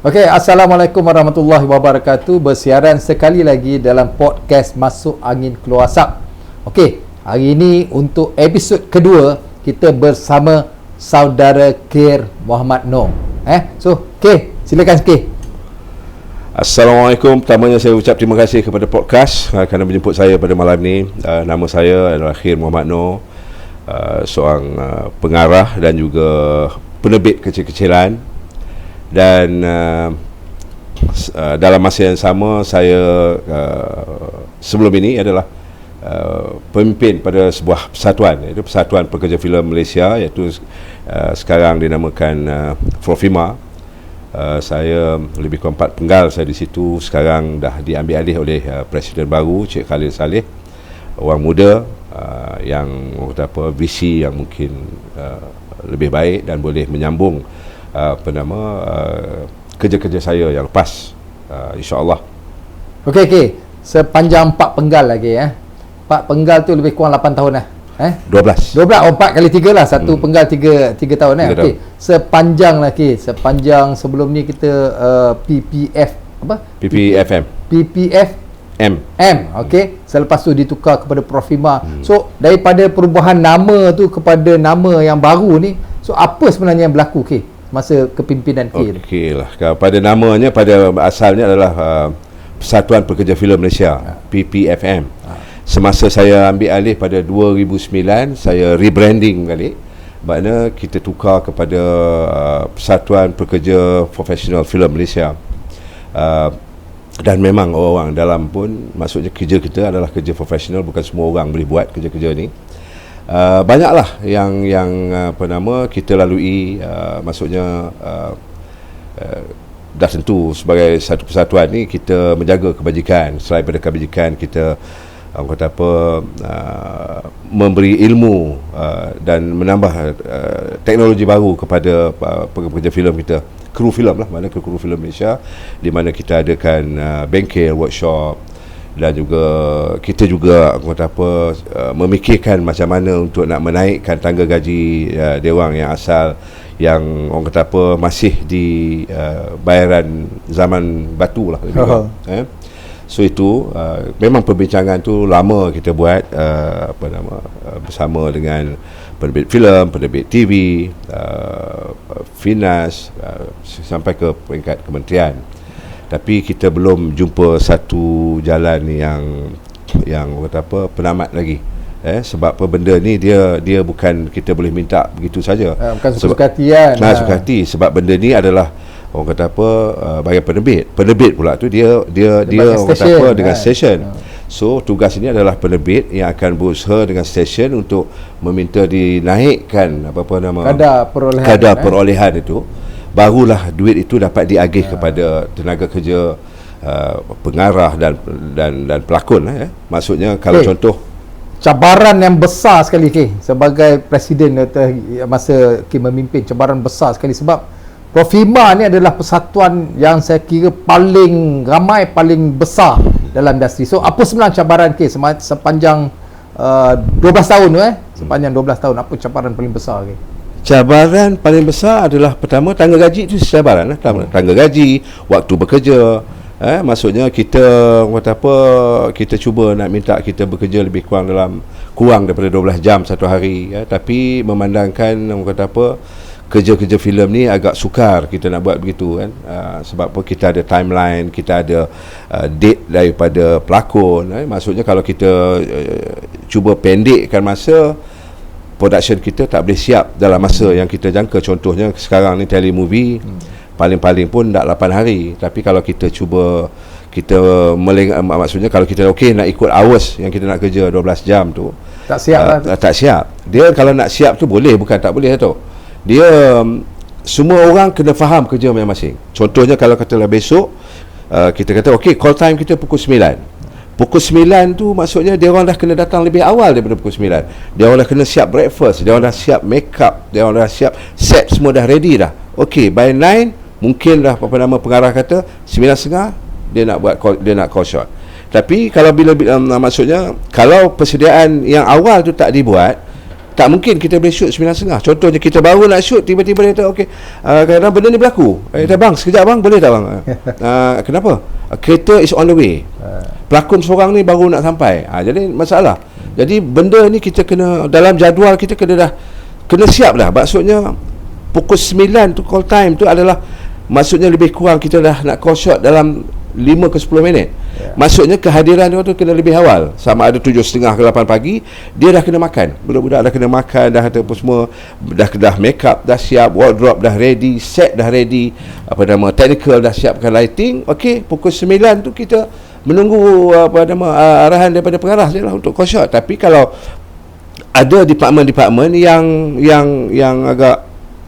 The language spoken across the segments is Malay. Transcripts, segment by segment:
Okey, Assalamualaikum warahmatullahi wabarakatuh. Bersiaran sekali lagi dalam podcast Masuk Angin Keluar Asap. Okey, hari ini untuk episod kedua kita bersama saudara Kir Muhammad Noor. So, Kir, silakan Kir. Assalamualaikum. Pertamanya saya ucap terima kasih kepada podcast kerana menjemput saya pada malam ini. Nama saya adalah Kir Muhammad Noor, seorang pengarah dan juga penerbit kecil-kecilan. Dan dalam masa yang sama saya sebelum ini adalah pemimpin pada sebuah persatuan, iaitu Persatuan Pekerja Filem Malaysia, iaitu sekarang dinamakan Profima. Saya lebih kurang 4 penggal saya di situ. Sekarang dah diambil alih oleh Presiden baru Cik Khalil Saleh, orang muda yang visi yang mungkin lebih baik dan boleh menyambung kerja-kerja saya yang lepas, insya-Allah. Okey, sepanjang 4 penggal lagi 4 penggal tu lebih kurang 8 tahun 12. 4 kali 3 lah, satu penggal 3 tahun Okey, sepanjang lagi, sepanjang sebelum ni kita PPFM. Okey, selepas tu ditukar kepada Profima. So daripada perubahan nama tu kepada nama yang baru ni, so apa sebenarnya yang berlaku masa kepimpinan Kir? Okeylah, pada namanya, pada asalnya adalah Persatuan Pekerja Filem Malaysia, PPFM. Semasa saya ambil alih pada 2009, saya rebranding balik. Maknanya kita tukar kepada Persatuan Pekerja Profesional Filem Malaysia. Dan memang orang dalam pun, maksudnya kerja kita adalah kerja profesional, bukan semua orang boleh buat kerja-kerja ni. Banyaklah yang kita lalui, maksudnya dah tentu sebagai satu persatuan ni kita menjaga kebajikan. Selain daripada kebajikan, kita memberi ilmu dan menambah teknologi baru kepada pekerja filem kita, kru filem lah, mana kru filem Malaysia, di mana kita adakan bengkel, workshop, dan juga kita juga memikirkan macam mana untuk nak menaikkan tangga gaji dewan yang asal, yang masih di bayaran zaman batu lah lebih kurang. So itu memang perbincangan tu lama kita buat bersama dengan penerbit filem, penerbit TV, Finas, sampai ke peringkat kementerian. Tapi kita belum jumpa satu jalan yang penamat lagi. Sebab benda ni dia bukan kita boleh minta begitu saja. Bukan suka hati kan. Suka hati, sebab benda ni adalah bagi penerbit pula tu dia dengan stesen. So tugas ini adalah penerbit yang akan berusaha dengan stesen untuk meminta dinaikkan kadar perolehan itu. Barulah duit itu dapat diagih kepada tenaga kerja, pengarah dan pelakon. Maksudnya kalau contoh cabaran yang besar sekali sebagai presiden masa memimpin, cabaran besar sekali sebab Profima ni adalah persatuan yang saya kira paling ramai, paling besar dalam industri. So apa sebenarnya cabaran sepanjang 12 tahun tu sepanjang 12 tahun, apa cabaran paling besar Cabaran paling besar adalah pertama, tangga gaji itu cabaran. Tangga gaji, waktu bekerja. Maksudnya kita kita cuba nak minta kita bekerja lebih kurang daripada 12 jam satu hari, tapi memandangkan kerja-kerja filem ni agak sukar kita nak buat begitu sebab kita ada timeline, kita ada date daripada pelakon. Maksudnya kalau kita cuba pendekkan masa, production kita tak boleh siap dalam masa yang kita jangka. Contohnya sekarang ni telemovie paling-paling pun tak 8 hari. Tapi kalau kita cuba maksudnya kalau kita nak ikut hours yang kita nak kerja 12 jam tu, tak siap tak siap. Dia kalau nak siap tu boleh, bukan tak boleh tu. Dia semua orang kena faham kerja masing-masing. Contohnya kalau katalah besok kita kata call time kita pukul 9. Pukul 9 tu maksudnya dia orang dah kena datang lebih awal daripada pukul 9. Dia orang dah kena siap breakfast, dia orang dah siap make up, dia orang dah siap set, semua dah ready dah. By 9 mungkin dah pengarah kata 9.30 dia nak buat call, dia nak call shot. Tapi kalau bila maksudnya kalau persediaan yang awal tu tak dibuat, Tak mungkin kita boleh shoot 9.30. Contohnya kita baru nak shoot, tiba-tiba dia kata okey, kadang benda ni berlaku. Bang, sekejap bang, boleh tak bang? Kenapa? Kereta is on the way. Pelakon seorang ni baru nak sampai. Jadi masalah. Jadi benda ni kita kena, dalam jadual kita kena siap dah. Maksudnya pukul 9 tu call time tu adalah, maksudnya lebih kurang kita dah nak call shot dalam 5 ke 10 minit. Maksudnya kehadiran dia tu kena lebih awal. Sama ada 7.30 ke 8 pagi, dia dah kena makan. Budak-budak dah kena makan, dah apa semua, dah make up dah siap, wardrobe dah ready, set dah ready, technical dah siapkan lighting. Okey, pukul 9 tu kita menunggu arahan daripada pengarah je lah untuk call shot. Tapi kalau ada department-department yang agak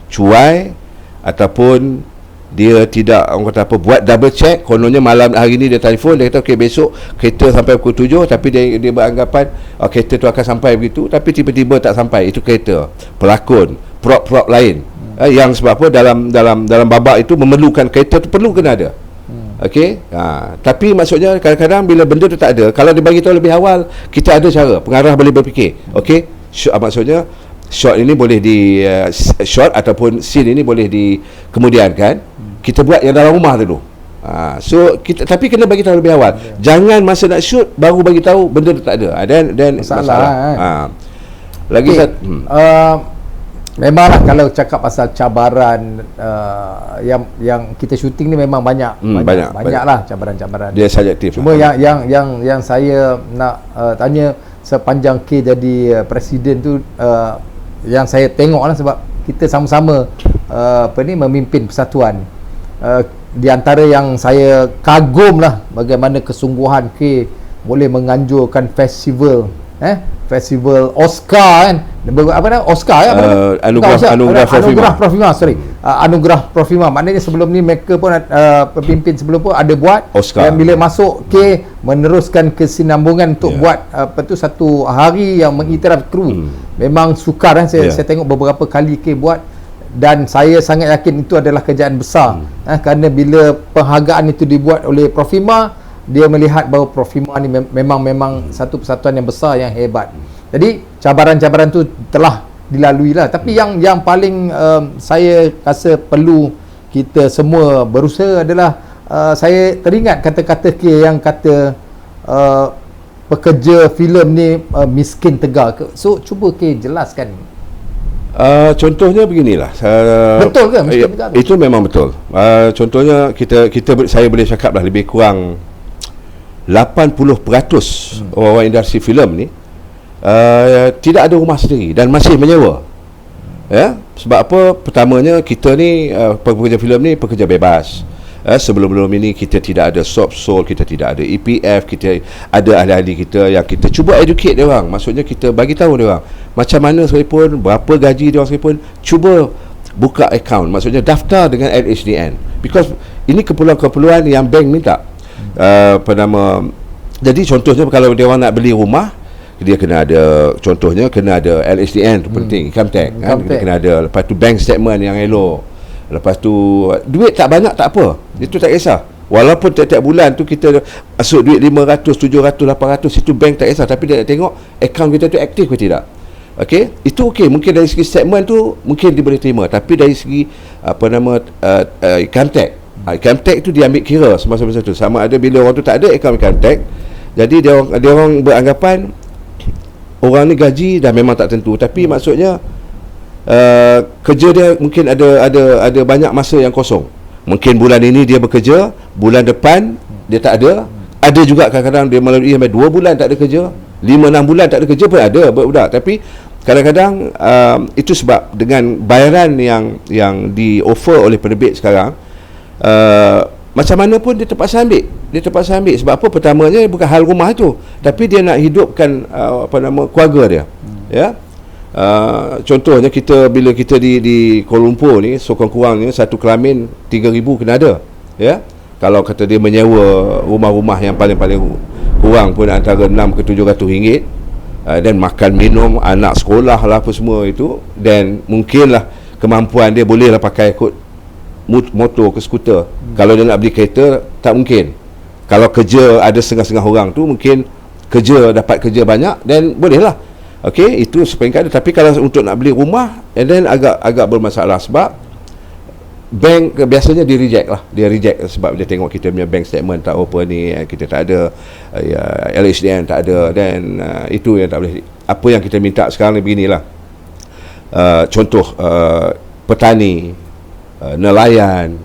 cuai ataupun dia tidak, orang kata apa, buat double check, kononnya malam hari ni dia telefon, dia kata okey besok kereta sampai pukul 7, tapi dia beranggapan kereta tu akan sampai begitu, tapi tiba-tiba tak sampai. Itu kereta, pelakon, prop lain, yang sebab apa, dalam babak itu memerlukan kereta tu perlu kena ada. Okey, tapi maksudnya kadang-kadang bila benda tu tak ada, kalau dia bagi tahu lebih awal, kita ada cara, pengarah boleh berfikir okey, maksudnya shot ini boleh di shot ataupun scene ini boleh dikemudiankan, kita buat yang dalam rumah dulu. So kita, tapi kena bagi tahu lebih awal. Jangan masa nak shoot baru bagi tahu benda tu tak ada. Dan masalah. Lagi memanglah kalau cakap pasal cabaran yang kita syuting ni memang banyak lah cabaran-cabaran. Dia subjektif. Cuma yang saya nak tanya sepanjang K jadi presiden tu, yang saya tengok lah, sebab kita sama-sama memimpin persatuan. Di antara yang saya kagum lah bagaimana kesungguhan K boleh menganjurkan festival Oscar kan, Oscar ya, anugerah Prof Imam. Maknanya sebelum ni mereka pun pemimpin sebelum pun ada buat Oscar, dan bila masuk K meneruskan kesinambungan untuk buat satu hari yang mengiktiraf kru. Memang sukar saya tengok beberapa kali K buat, dan saya sangat yakin itu adalah kerjaan besar. Kerana bila penghargaan itu dibuat oleh Prof Imam, dia melihat bahawa Prof Imam ni memang satu persatuan yang besar, yang hebat. Jadi cabaran-cabaran tu telah dilalui lah. Tapi yang paling saya rasa perlu kita semua berusaha adalah, saya teringat kata-kata K yang kata pekerja filem ni miskin tegar. So cuba K jelaskan. Contohnya beginilah. Betul ke miskin tegar? Itu memang betul. Contohnya saya boleh cakap lah, lebih kurang 80% orang-orang industri filem ni tidak ada rumah sendiri dan masih menyewa. Sebab apa? Pertamanya, kita ni pekerja filem ni pekerja bebas. Sebelum-belum ini kita tidak ada SOP-SOL, kita tidak ada EPF, kita ada ahli-ahli kita yang kita cuba educate dia orang. Maksudnya kita bagi tahu dia orang macam mana sekalipun, berapa gaji dia orang sekalipun, cuba buka account, maksudnya daftar dengan LHDN, because ini keperluan-keperluan yang bank minta. Jadi contohnya kalau dia orang nak beli rumah, dia kena ada, contohnya kena ada LHDN tu penting, income tax kan, dia kena ada. Lepas tu bank statement yang elok. Lepas tu duit tak banyak tak apa, itu tak kisah. Walaupun tiap-tiap bulan tu kita masuk duit 500, 700, 800, itu bank tak kisah, tapi dia nak tengok akaun kita tu aktif ke tidak. Okey, itu okey. Mungkin dari segi statement tu mungkin dia boleh terima, tapi dari segi income tax, income tax tu dia ambil kira semasa-masa tu. Sama ada bila orang tu tak ada akaun income tax, jadi dia orang beranggapan orang ni gaji dah memang tak tentu, tapi maksudnya kerja dia mungkin ada banyak masa yang kosong. Mungkin bulan ini dia bekerja, bulan depan dia tak ada. Ada juga kadang-kadang dia melalui sampai 2 bulan tak ada kerja, 5-6 bulan tak ada kerja pun ada budak. Tapi kadang-kadang itu sebab dengan bayaran yang di-offer oleh penerbit sekarang, macam mana pun dia terpaksa ambil. Sebab apa? Pertamanya bukan hal rumah tu, tapi dia nak hidupkan keluarga dia. Contohnya bila kita di Kuala Lumpur ni, sekurang-kurangnya satu kelamin 3,000 kena ada. Kalau kata dia menyewa rumah-rumah yang paling-paling kurang pun antara 6 ke 700 ringgit, dan makan minum, anak sekolah lah apa semua itu, dan mungkinlah kemampuan dia bolehlah pakai ikut motor ke skuter. Kalau dia nak beli kereta, tak mungkin. Kalau kerja ada setengah-setengah orang tu, mungkin dapat kerja banyak, dan bolehlah Okey, itu seperingkat ada. Tapi kalau untuk nak beli rumah, and then agak bermasalah sebab bank biasanya dia reject sebab dia tengok kita punya bank statement tak apa ni, kita tak ada LHDN tak ada, dan itu yang tak boleh. Apa yang kita minta sekarang ni beginilah, contoh petani, nelayan,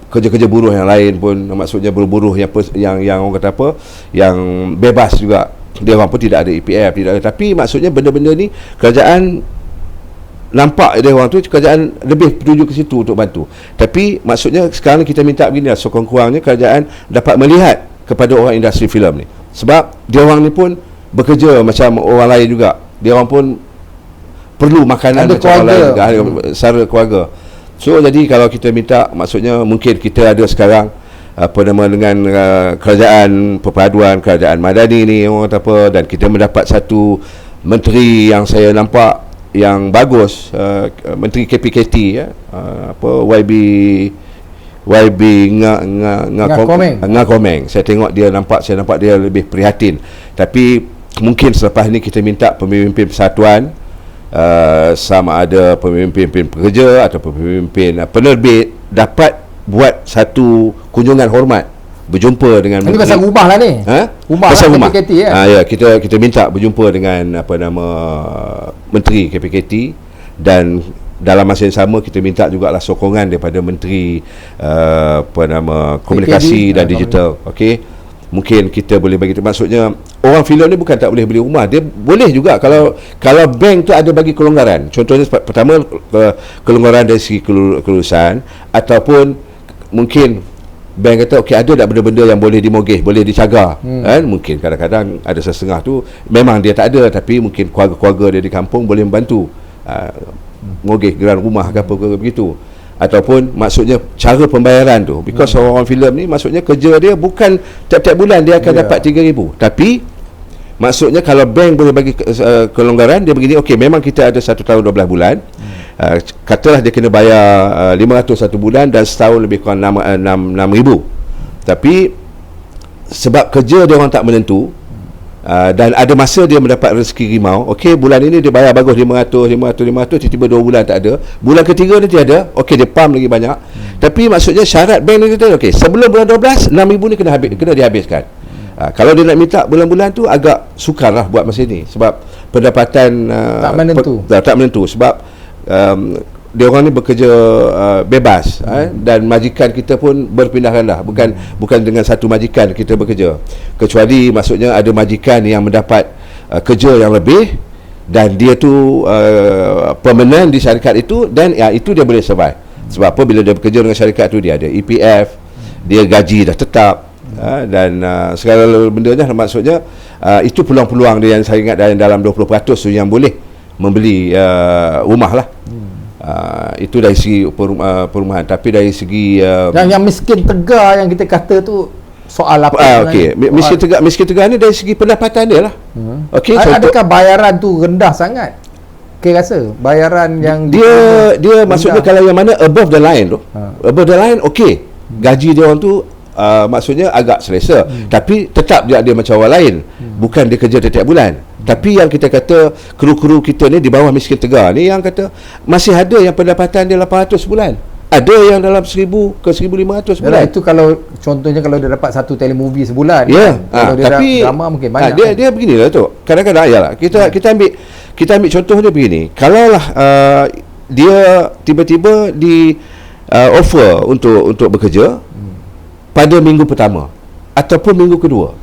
kerja-kerja buruh yang lain pun, maksudnya buruh yang orang kata apa, yang bebas juga, dia orang pun tidak ada EPF, tidak ada. Tapi maksudnya benda-benda ni kerajaan nampak dia orang tu, kerajaan lebih tuju ke situ untuk bantu. Tapi maksudnya sekarang ni kita minta begini lah, sekurang-kurangnya kerajaan dapat melihat kepada orang industri filem ni, sebab dia orang ni pun bekerja macam orang lain juga, dia orang pun perlu makanan ada macam orang lain juga, secara keluarga. So jadi kalau kita minta, maksudnya mungkin kita ada sekarang apa nama dengan kerajaan perpaduan, kerajaan madani ni orang kata apa, dan kita mendapat satu menteri yang saya nampak yang bagus, menteri KPKT apa YB Ngakomeng. Saya nampak dia lebih prihatin. Tapi mungkin selepas ni kita minta pemimpin persatuan, sama ada pemimpin pekerja atau pemimpin penerbit dapat buat satu kunjungan hormat, berjumpa dengan ini pasal rumah lah ni. Rumah pasal lah, rumah. KPKT Ya, kita minta berjumpa dengan apa nama menteri KPKT, dan dalam masa yang sama kita minta jugalah sokongan daripada menteri apa nama komunikasi dan digital. Okey, mungkin kita boleh bagi, maksudnya orang filem ni bukan tak boleh beli rumah, dia boleh juga kalau bank tu ada bagi kelonggaran. Contohnya pertama, kelonggaran dari segi kelulusan, ataupun mungkin bank kata okey, ada tak benda-benda yang boleh dimortgage, boleh dicagar, kan? Mungkin kadang-kadang ada setengah tu memang dia tak ada, tapi mungkin keluarga-keluarga dia di kampung boleh membantu mortgage geran rumah ke apa ke begitu. Ataupun maksudnya cara pembayaran tu, because orang filem ni maksudnya kerja dia bukan tiap-tiap bulan dia akan dapat 3,000, tapi maksudnya kalau bank boleh bagi kelonggaran, dia begini, okey, memang kita ada 1 tahun 12 bulan, katalah dia kena bayar 500 satu bulan, dan setahun lebih kurang 6,000. Tapi sebab kerja dia orang tak menentu, dan ada masa dia mendapat rezeki rimau, okey, bulan ini dia bayar bagus 500, tiba-tiba 2 bulan tak ada, bulan ketiga dia tiada, okey, dia pump lagi banyak. Tapi maksudnya syarat bank ni kata okey, sebelum bulan 12 6,000 ni kena dihabiskan. Kalau dia nak minta bulan-bulan tu agak sukar lah buat masa ni, sebab pendapatan tak menentu sebab dia orang ni bekerja bebas, dan majikan kita pun berpindah-pindah, bukan dengan satu majikan kita bekerja, kecuali maksudnya ada majikan yang mendapat kerja yang lebih, dan dia tu permanent di syarikat itu, dan itu dia boleh survive. Sebab apa, bila dia bekerja dengan syarikat tu, dia ada EPF, dia gaji dah tetap, dan segala benda dah, maksudnya itu peluang-peluang dia yang saya ingat dalam 20% tu yang boleh membeli rumah lah. Itu dari segi perumahan. Tapi dari segi yang miskin tegar yang kita kata tu, soal apa? Okey, miskin tegar ni dari segi pendapatan dia lah. Okey, adakah bayaran tu rendah sangat? Okey, rasa bayaran yang dia maksudnya kalau yang mana above the line tu, above the line, okey, gaji dia orang tu maksudnya agak selesa, tapi tetap dia ada macam orang lain, bukan dia kerja setiap bulan. Tapi yang kita kata kru-kru kita ni di bawah miskin tegar ni, yang kata masih ada yang pendapatan dia 800 sebulan, ada yang dalam 1,000 ke 1,500 sebulan. Itu kalau contohnya kalau dia dapat satu telemovie sebulan, kalau dia tapi drama mungkin banyak. Dia beginilah tu. Kadang-kadang ayalah kita ambil contoh dia begini. Kalaulah dia tiba-tiba di offer untuk bekerja pada minggu pertama ataupun minggu kedua,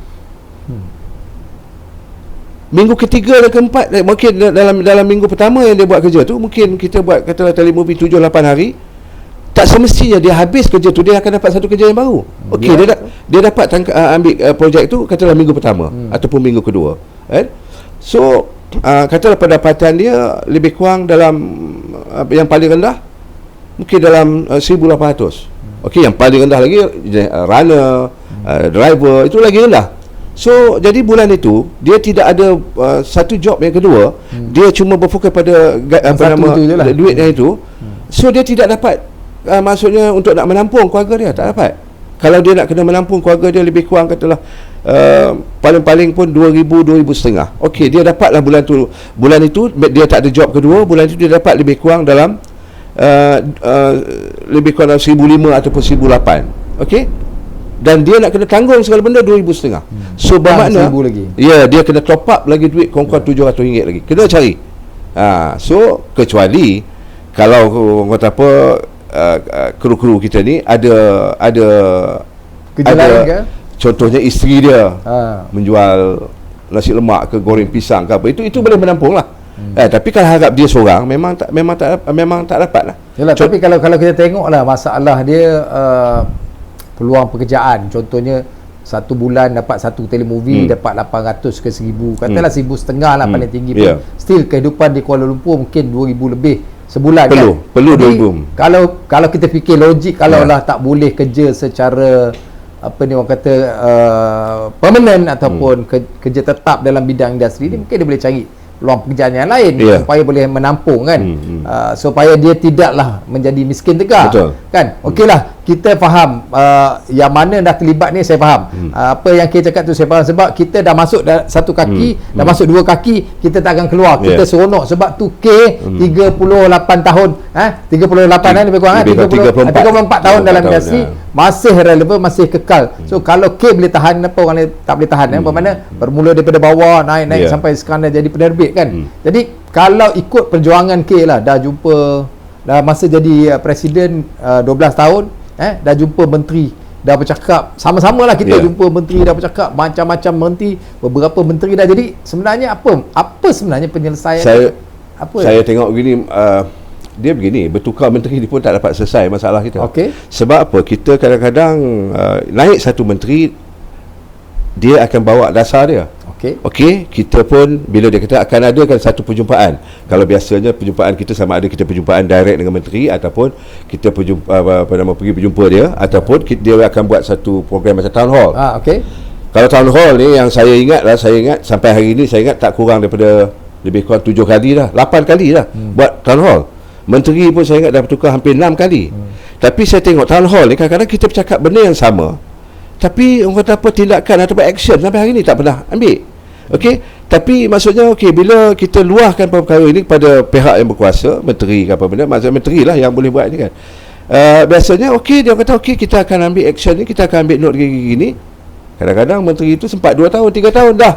minggu ketiga dan keempat, mungkin dalam minggu pertama yang dia buat kerja tu, mungkin kita buat katalah telemovie 7-8 hari, tak semestinya dia habis kerja tu dia akan dapat satu kerja yang baru. Okey, dia dapat ambil projek tu katalah minggu pertama ataupun minggu kedua, kan? So katalah pendapatan dia lebih kurang dalam yang paling rendah mungkin dalam 1,800. Okey, yang paling rendah lagi runner, driver, itu lagi rendah. So jadi bulan itu dia tidak ada satu job yang kedua, dia cuma berfokus pada duit yang itu. So dia tidak dapat maksudnya untuk nak menampung keluarga dia, tak dapat. Kalau dia nak kena menampung keluarga dia lebih kurang katalah paling-paling pun 2,000 okey, dia dapatlah bulan itu dia tak ada job kedua, bulan itu dia dapat lebih kurang dalam lebih kurang dalam 1,500 ataupun 1,800. okey, dan dia nak kena tanggung segala benda 2,500. So bermakna lagi. ya, dia kena top up lagi duit kurang-kurang RM700 lagi, kena cari. So kecuali kalau orang kata apa, kru-kru kita ni ada Kerja lain ke? contohnya isteri dia menjual nasi lemak ke, goreng pisang ke apa, itu boleh menampung lah. Tapi kalau harap dia seorang memang tak dapat lah. Yalah, tapi kalau kita tengok lah masalah dia, peluang pekerjaan, contohnya satu bulan dapat satu telemovie dapat 800 ke 1,000, katalah 1,500 lah paling tinggi pun. Still kehidupan di Kuala Lumpur mungkin 2,000 lebih sebulan. Perlu 2,000. Kalau kita fikir logik, kalau lah tak boleh kerja secara apa ni orang kata permanent ataupun kerja tetap dalam bidang industri ni, mungkin dia boleh cari peluang pekerjaan yang lain supaya boleh menampung kan, supaya dia tidaklah menjadi miskin tegar. Betul. Kan, okeylah, kita faham yang mana dah terlibat ni, saya faham. Apa yang kita cakap tu saya faham, sebab kita dah masuk satu kaki, dah masuk dua kaki, kita tak akan keluar. Kita seronok sebab tu K 38 tahun 38 lebih kurang 34 tahun dalam industri, masih relevan, masih kekal. So kalau K boleh tahan, kenapa orang lain tak boleh tahan? Bermakna bermula daripada bawah naik sampai sekarang dah jadi penerbit kan. Jadi kalau ikut perjuangan K lah, dah jumpa, dah masa jadi presiden 12 tahun, dah jumpa menteri, dah bercakap sama-sama lah kita jumpa menteri, dah bercakap macam-macam menteri, beberapa menteri dah. Jadi sebenarnya apa sebenarnya penyelesaian? Saya tengok begini, dia begini, bertukar menteri dia pun tak dapat selesai masalah kita. Sebab apa? Kita kadang-kadang naik satu menteri, dia akan bawa dasar dia. Okey, kita pun bila dia kata akan adakan satu perjumpaan. Kalau biasanya perjumpaan kita sama ada kita perjumpaan direct dengan menteri, ataupun kita pergi berjumpa dia, ataupun dia akan buat satu program macam town hall. Kalau town hall ni yang saya ingat sampai hari ni saya ingat tak kurang daripada lebih kurang 7 kali dah, 8 kali dah buat town hall. Menteri pun saya ingat dah bertukar hampir 6 kali. Tapi saya tengok town hall ni kadang-kadang kita bercakap benda yang sama, tapi orang kata apa, tindakan ataupun action sampai hari ni tak pernah ambil. Okey, tapi maksudnya bila kita luahkan perkara ini kepada pihak yang berkuasa, menteri ke apa benda, maksudnya menteri lah yang boleh buat ni kan. Biasanya dia kata kita akan ambil action ni, kita akan ambil note gini. Kadang-kadang menteri itu sempat 2 tahun 3 tahun dah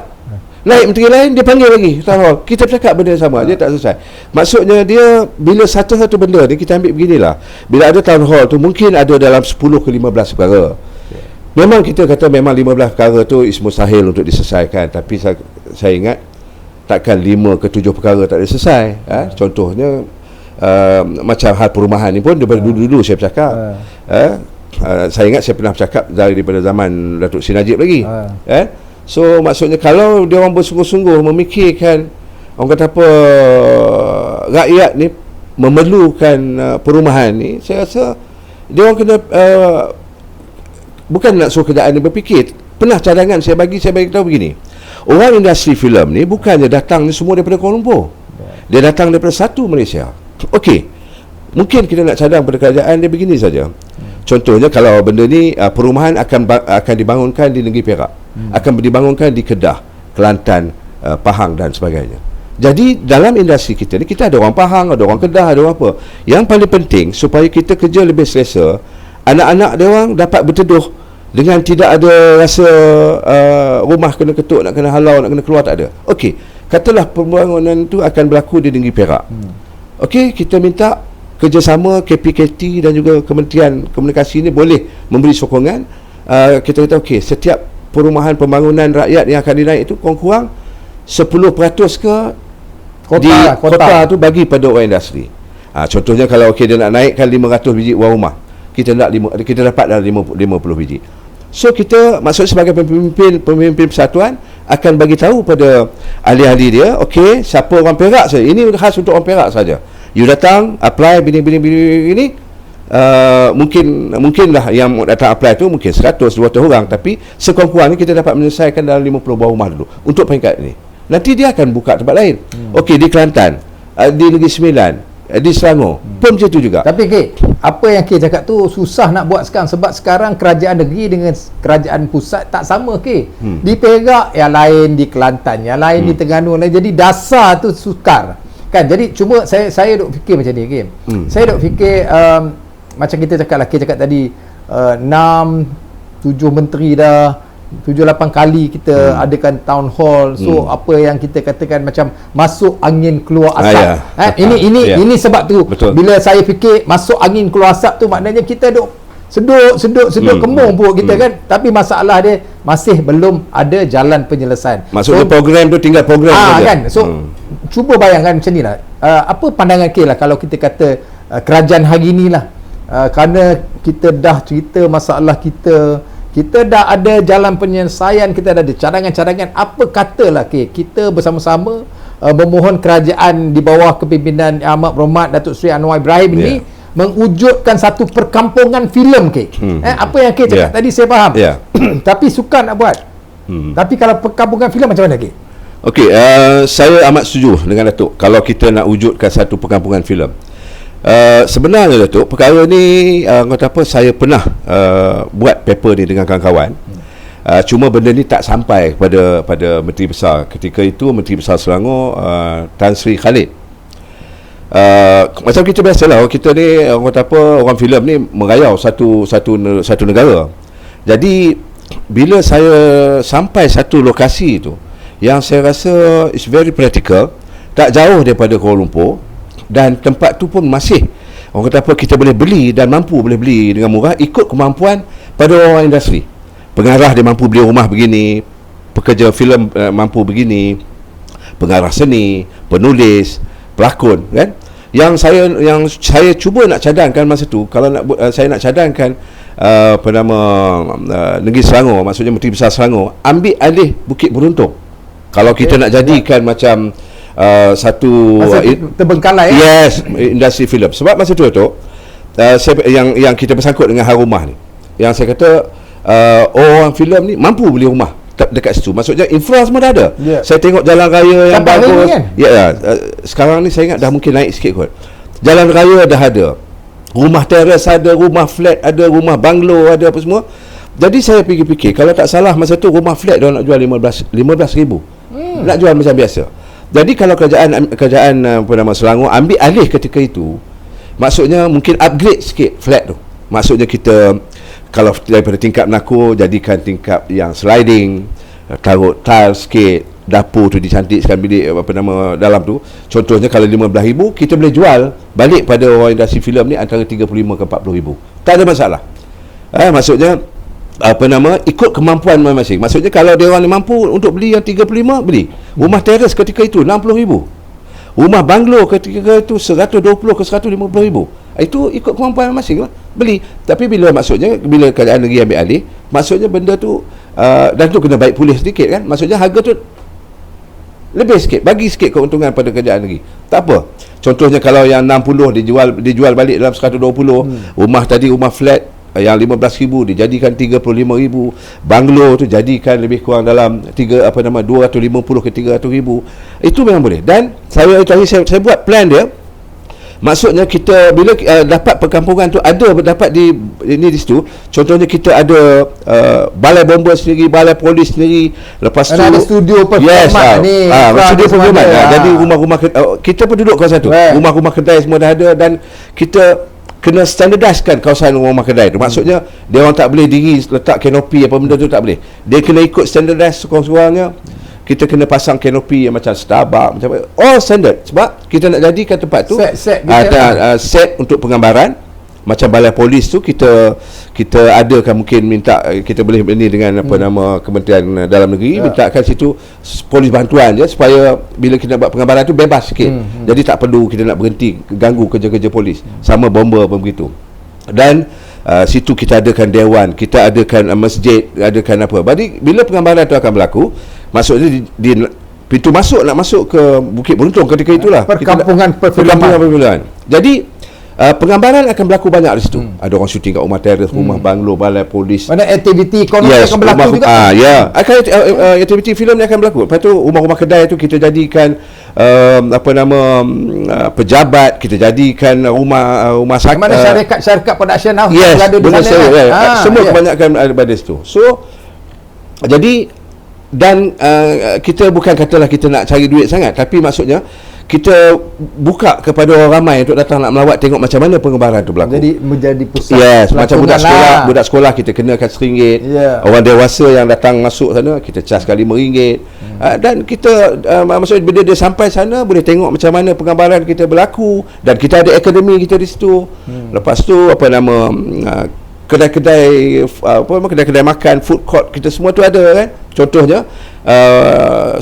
naik menteri lain, dia panggil lagi town hall, kita bercakap benda yang sama, dia tak selesai. Maksudnya dia bila satu-satu benda ni kita ambil beginilah, bila ada town hall tu mungkin ada dalam 10 ke 15 perkara. Memang kita kata memang 15 perkara tu is mustahil untuk diselesaikan, tapi saya ingat takkan 5 ke 7 perkara tak boleh selesai. Contohnya macam hal perumahan ni pun daripada dulu-dulu saya bercakap. Saya ingat saya pernah bercakap daripada zaman Datuk Seri Najib lagi. So maksudnya kalau dia orang bersungguh-sungguh memikirkan, orang kata apa, rakyat ni memerlukan perumahan ni, saya rasa dia orang kena bukan nak suruh kerajaan ni berfikir. Pernah cadangan saya bagi tahu begini, orang industri filem ni bukannya datang ni semua daripada Kuala Lumpur, dia datang daripada satu Malaysia. Okey, mungkin kita nak cadang pada kerajaan dia begini saja. Contohnya kalau benda ni perumahan akan dibangunkan di negeri Perak, akan dibangunkan di Kedah, Kelantan, Pahang dan sebagainya. Jadi dalam industri kita ni kita ada orang Pahang, ada orang Kedah, ada orang apa. Yang paling penting supaya kita kerja lebih selesa, anak-anak dia orang dapat berteduh dengan tidak ada rasa rumah kena ketuk, nak kena halau, nak kena keluar, tak ada. Okey, katalah pembangunan itu akan berlaku di negeri Perak. Okey, kita minta kerjasama KPKT dan juga Kementerian Komunikasi ni boleh memberi sokongan. Kita kata okey, setiap perumahan pembangunan rakyat yang akan dinaik itu kurang-kurang 10% ke kota tu bagi pada orang industri. Contohnya kalau dia nak naikkan 500 biji rumah, kita dapat dalam 50 biji. So kita maksud sebagai pemimpin persatuan akan bagi tahu pada ahli-ahli dia, okey, siapa orang Perak saja, ini khas untuk orang Perak saja. You datang apply bini mungkinlah yang datang apply tu mungkin 100-200 orang, tapi sekurang-kurangnya kita dapat menyelesaikan dalam 50 buah rumah dulu untuk peringkat ni. Nanti dia akan buka tempat lain. Okey, di Kelantan, di Negeri Sembilan, di Selangor pun macam tu juga. Tapi apa yang K cakap tu susah nak buat sekarang, sebab sekarang kerajaan negeri dengan kerajaan pusat tak sama Di Perak yang lain, di Kelantan yang lain, di Terengganu lain. Jadi dasar tu sukar kan. Jadi cuma saya duk fikir macam ni saya duk fikir macam kita cakap lah, K cakap tadi 6-7 menteri dah, 7-8 kali kita adakan town hall. So apa yang kita katakan macam masuk angin keluar asap. Ini sebab tu. Betul. Bila saya fikir masuk angin keluar asap tu, maknanya kita duk seduk kembung perut kita kan. Tapi masalah dia masih belum ada jalan penyelesaian. Maksudnya program tu tinggal program saja. Kan. So cuba bayangkan macam ni lah. Apa pandangan K lah kalau kita kata kerajaan hari ni lah, kerana kita dah cerita masalah kita dah ada jalan penyelesaian, kita dah ada cadangan-cadangan. Apa katalah kita bersama-sama memohon kerajaan di bawah kepimpinan Amat Berhormat Datuk Seri Anwar Ibrahim ni mewujudkan satu perkampungan filem apa yang cakap tadi saya faham. Tapi sukar nak buat. Tapi kalau perkampungan filem macam mana Okey, saya amat setuju dengan Datuk kalau kita nak wujudkan satu perkampungan filem. Sebenarnya Datuk, perkara ni kata apa, saya pernah buat paper ni dengan kawan-kawan. Cuma benda ni tak sampai pada Menteri Besar. Ketika itu Menteri Besar Selangor Tan Sri Khalid. Macam kita biasalah, kita ni kata apa, orang filem ni merayau satu negara. Jadi bila saya sampai satu lokasi tu yang saya rasa is very practical, tak jauh daripada Kuala Lumpur, dan tempat tu pun masih orang kata apa, kita boleh beli dan boleh beli dengan murah ikut kemampuan pada orang industri. Pengarah dia mampu beli rumah begini, pekerja filem mampu begini, pengarah seni, penulis, pelakon kan. Yang saya cuba nak cadangkan masa tu, kalau saya nak cadangkan negeri Selangor, maksudnya Menteri Besar Selangor ambil alih Bukit Beruntung. Kalau kita nak jadikan macam satu terbengkalai industri filem. Sebab masa tu yang kita bersangkut dengan Harumah ni, yang saya kata orang filem ni mampu beli rumah dekat situ. Maksudnya infra semua dah ada. Saya tengok jalan raya yang bagus kan? Sekarang ni saya ingat dah mungkin naik sikit kot. Jalan raya dah ada, rumah teres ada, rumah flat ada, rumah banglo ada, apa semua. Jadi saya fikir-fikir, kalau tak salah masa tu rumah flat dia nak jual 15,000. Nak jual macam biasa. Jadi kalau kerajaan Selangor ambil alih ketika itu, maksudnya mungkin upgrade sikit flat tu. Maksudnya kita kalau daripada tingkap nakul jadikan tingkap yang sliding, taruh tiles sikit, dapur tu dicantikkan bilik dalam tu. Contohnya kalau 15,000 kita boleh jual balik pada orang industri filem ni antara 35 ke 40,000. Tak ada masalah. Maksudnya ikut kemampuan masing-masing. Maksudnya kalau dia orang ni mampu untuk beli yang 35, beli. Rumah teres ketika itu 60,000. Rumah banglo ketika itu 120 ke 150,000. Itu ikut kemampuan masing-masing lah, beli. Tapi bila kerajaan negeri ambil alih, maksudnya benda tu dan tu kena baik pulih sedikit kan. Maksudnya harga tu lebih sikit, bagi sikit keuntungan pada kerajaan negeri. Tak apa. Contohnya kalau yang 60 dijual balik dalam 120, rumah tadi, rumah flat yang 15,000 dijadikan 35,000, banglo tu jadikan lebih kurang dalam 250 ke 300,000. Itu memang boleh. Dan saya buat plan dia. Maksudnya kita bila dapat perkampungan tu dapat di situ. Contohnya kita ada balai bomba sendiri, balai polis sendiri. Lepas tu ada studio perfilman ni. Studio perfilman. Jadi rumah-rumah kita pun duduk kawasan tu. Rumah-rumah kedai semua dah ada, dan kita kena standardiskan kawasan rumah kedai tu. Maksudnya dia orang tak boleh letak kanopi apa benda tu, tak boleh. Dia kena ikut standardise sekurang-kurangnya. Kita kena pasang kanopi yang macam Starbucks, macam all standard. Sebab kita nak jadikan tempat tu set untuk penggambaran. Macam balai polis tu kita adakan, mungkin minta, kita boleh ini dengan Kementerian Dalam Negeri, mintakan situ polis bantuan je supaya bila kita buat penggambaran tu bebas sikit. Jadi tak perlu kita nak berhenti ganggu kerja-kerja polis. Sama bomba pun begitu. Dan situ kita adakan dewan, kita adakan masjid, adakan apa. Jadi bila penggambaran tu akan berlaku, maksudnya di pintu masuk, nak masuk ke Bukit Beruntung ketika itulah perkampungan perfilman. Jadi Penggambaran akan berlaku banyak di situ. Ada orang syuting kat rumah teres, rumah banglo, balai polis. Mana aktiviti ekonomi akan berlaku juga. Akan aktiviti filem ni akan berlaku. Lepas tu rumah-rumah kedai tu kita jadikan pejabat, kita jadikan rumah sakit. Mana syarikat production house yes, ada di sana. Semua kebanyakan ada pada situ. So jadi dan kita bukan katalah kita nak cari duit sangat, tapi maksudnya kita buka kepada orang ramai untuk datang nak melawat, tengok macam mana penggambaran tu berlaku. Jadi menjadi pusat. Yes, macam budak sekolah kita kenakan RM1. Orang dewasa yang datang masuk sana kita charge sekali RM5. Dan kita maksudnya bila dia sampai sana boleh tengok macam mana penggambaran kita berlaku, dan kita ada akademi kita di situ. Lepas tu kedai-kedai makan, food court kita semua tu ada kan. Contohnya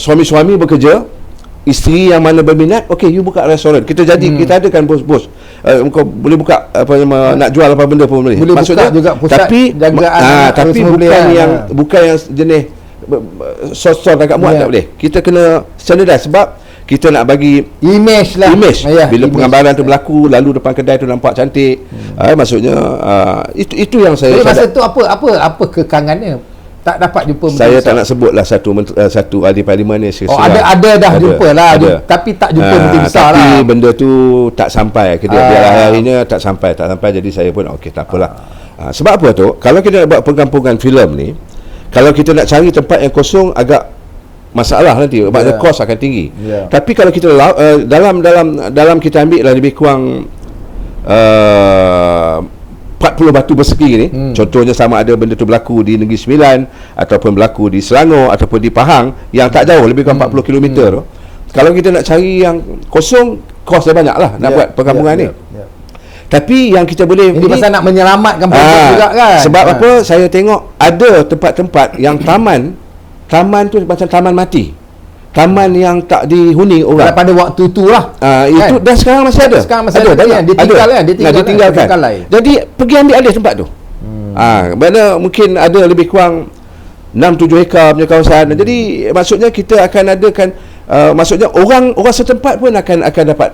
suami-suami bekerja, isteri yang mana berminat, okey you buka restoran, kita adakan bos-bos, kau boleh buka nak jual apa benda pun boleh. Maksudnya buka juga pusat tapi bukan yang jenis sos-sos agak muat, tak boleh. Kita kena standardise sebab kita nak bagi image bila penggambaran tu berlaku, lalu depan kedai tu nampak cantik. Maksudnya itu yang saya masa tu apa kekangannya tak dapat jumpa menteri. Saya tak nak sebutlah satu ahli parlimen ni. Ada dah jumpa lah, tapi tak jumpa menteri besar tapi lah. Tapi benda tu tak sampai. Akhirnya tak sampai. Jadi saya pun okey, tak apalah. Sebab apa tu? Kalau kita nak buat perkampungan filem ni, kalau kita nak cari tempat yang kosong agak masalah nanti, sebab kos akan tinggi. Tapi kalau kita dalam kita ambil lah lebih kurang 40 batu bersegi ni, contohnya sama ada benda tu berlaku di Negeri Sembilan ataupun berlaku di Selangor ataupun di Pahang yang tak jauh, lebih kurang 40 km tu. Kalau kita nak cari yang kosong, kos dia banyak lah nak buat perkampungan ni. Tapi yang kita boleh ini pasal nak menyelamatkan juga kan. Sebab apa? Saya tengok ada tempat-tempat yang taman tu macam taman mati, taman yang tak dihuni orang pada waktu tu lah. Itu dan sekarang masih ada. Ditinggalkan. Jadi pergi ambil alih tempat tu. Mana mungkin ada lebih kurang 6-7 hektar punya kawasan. Jadi maksudnya kita akan adakan maksudnya orang setempat pun akan dapat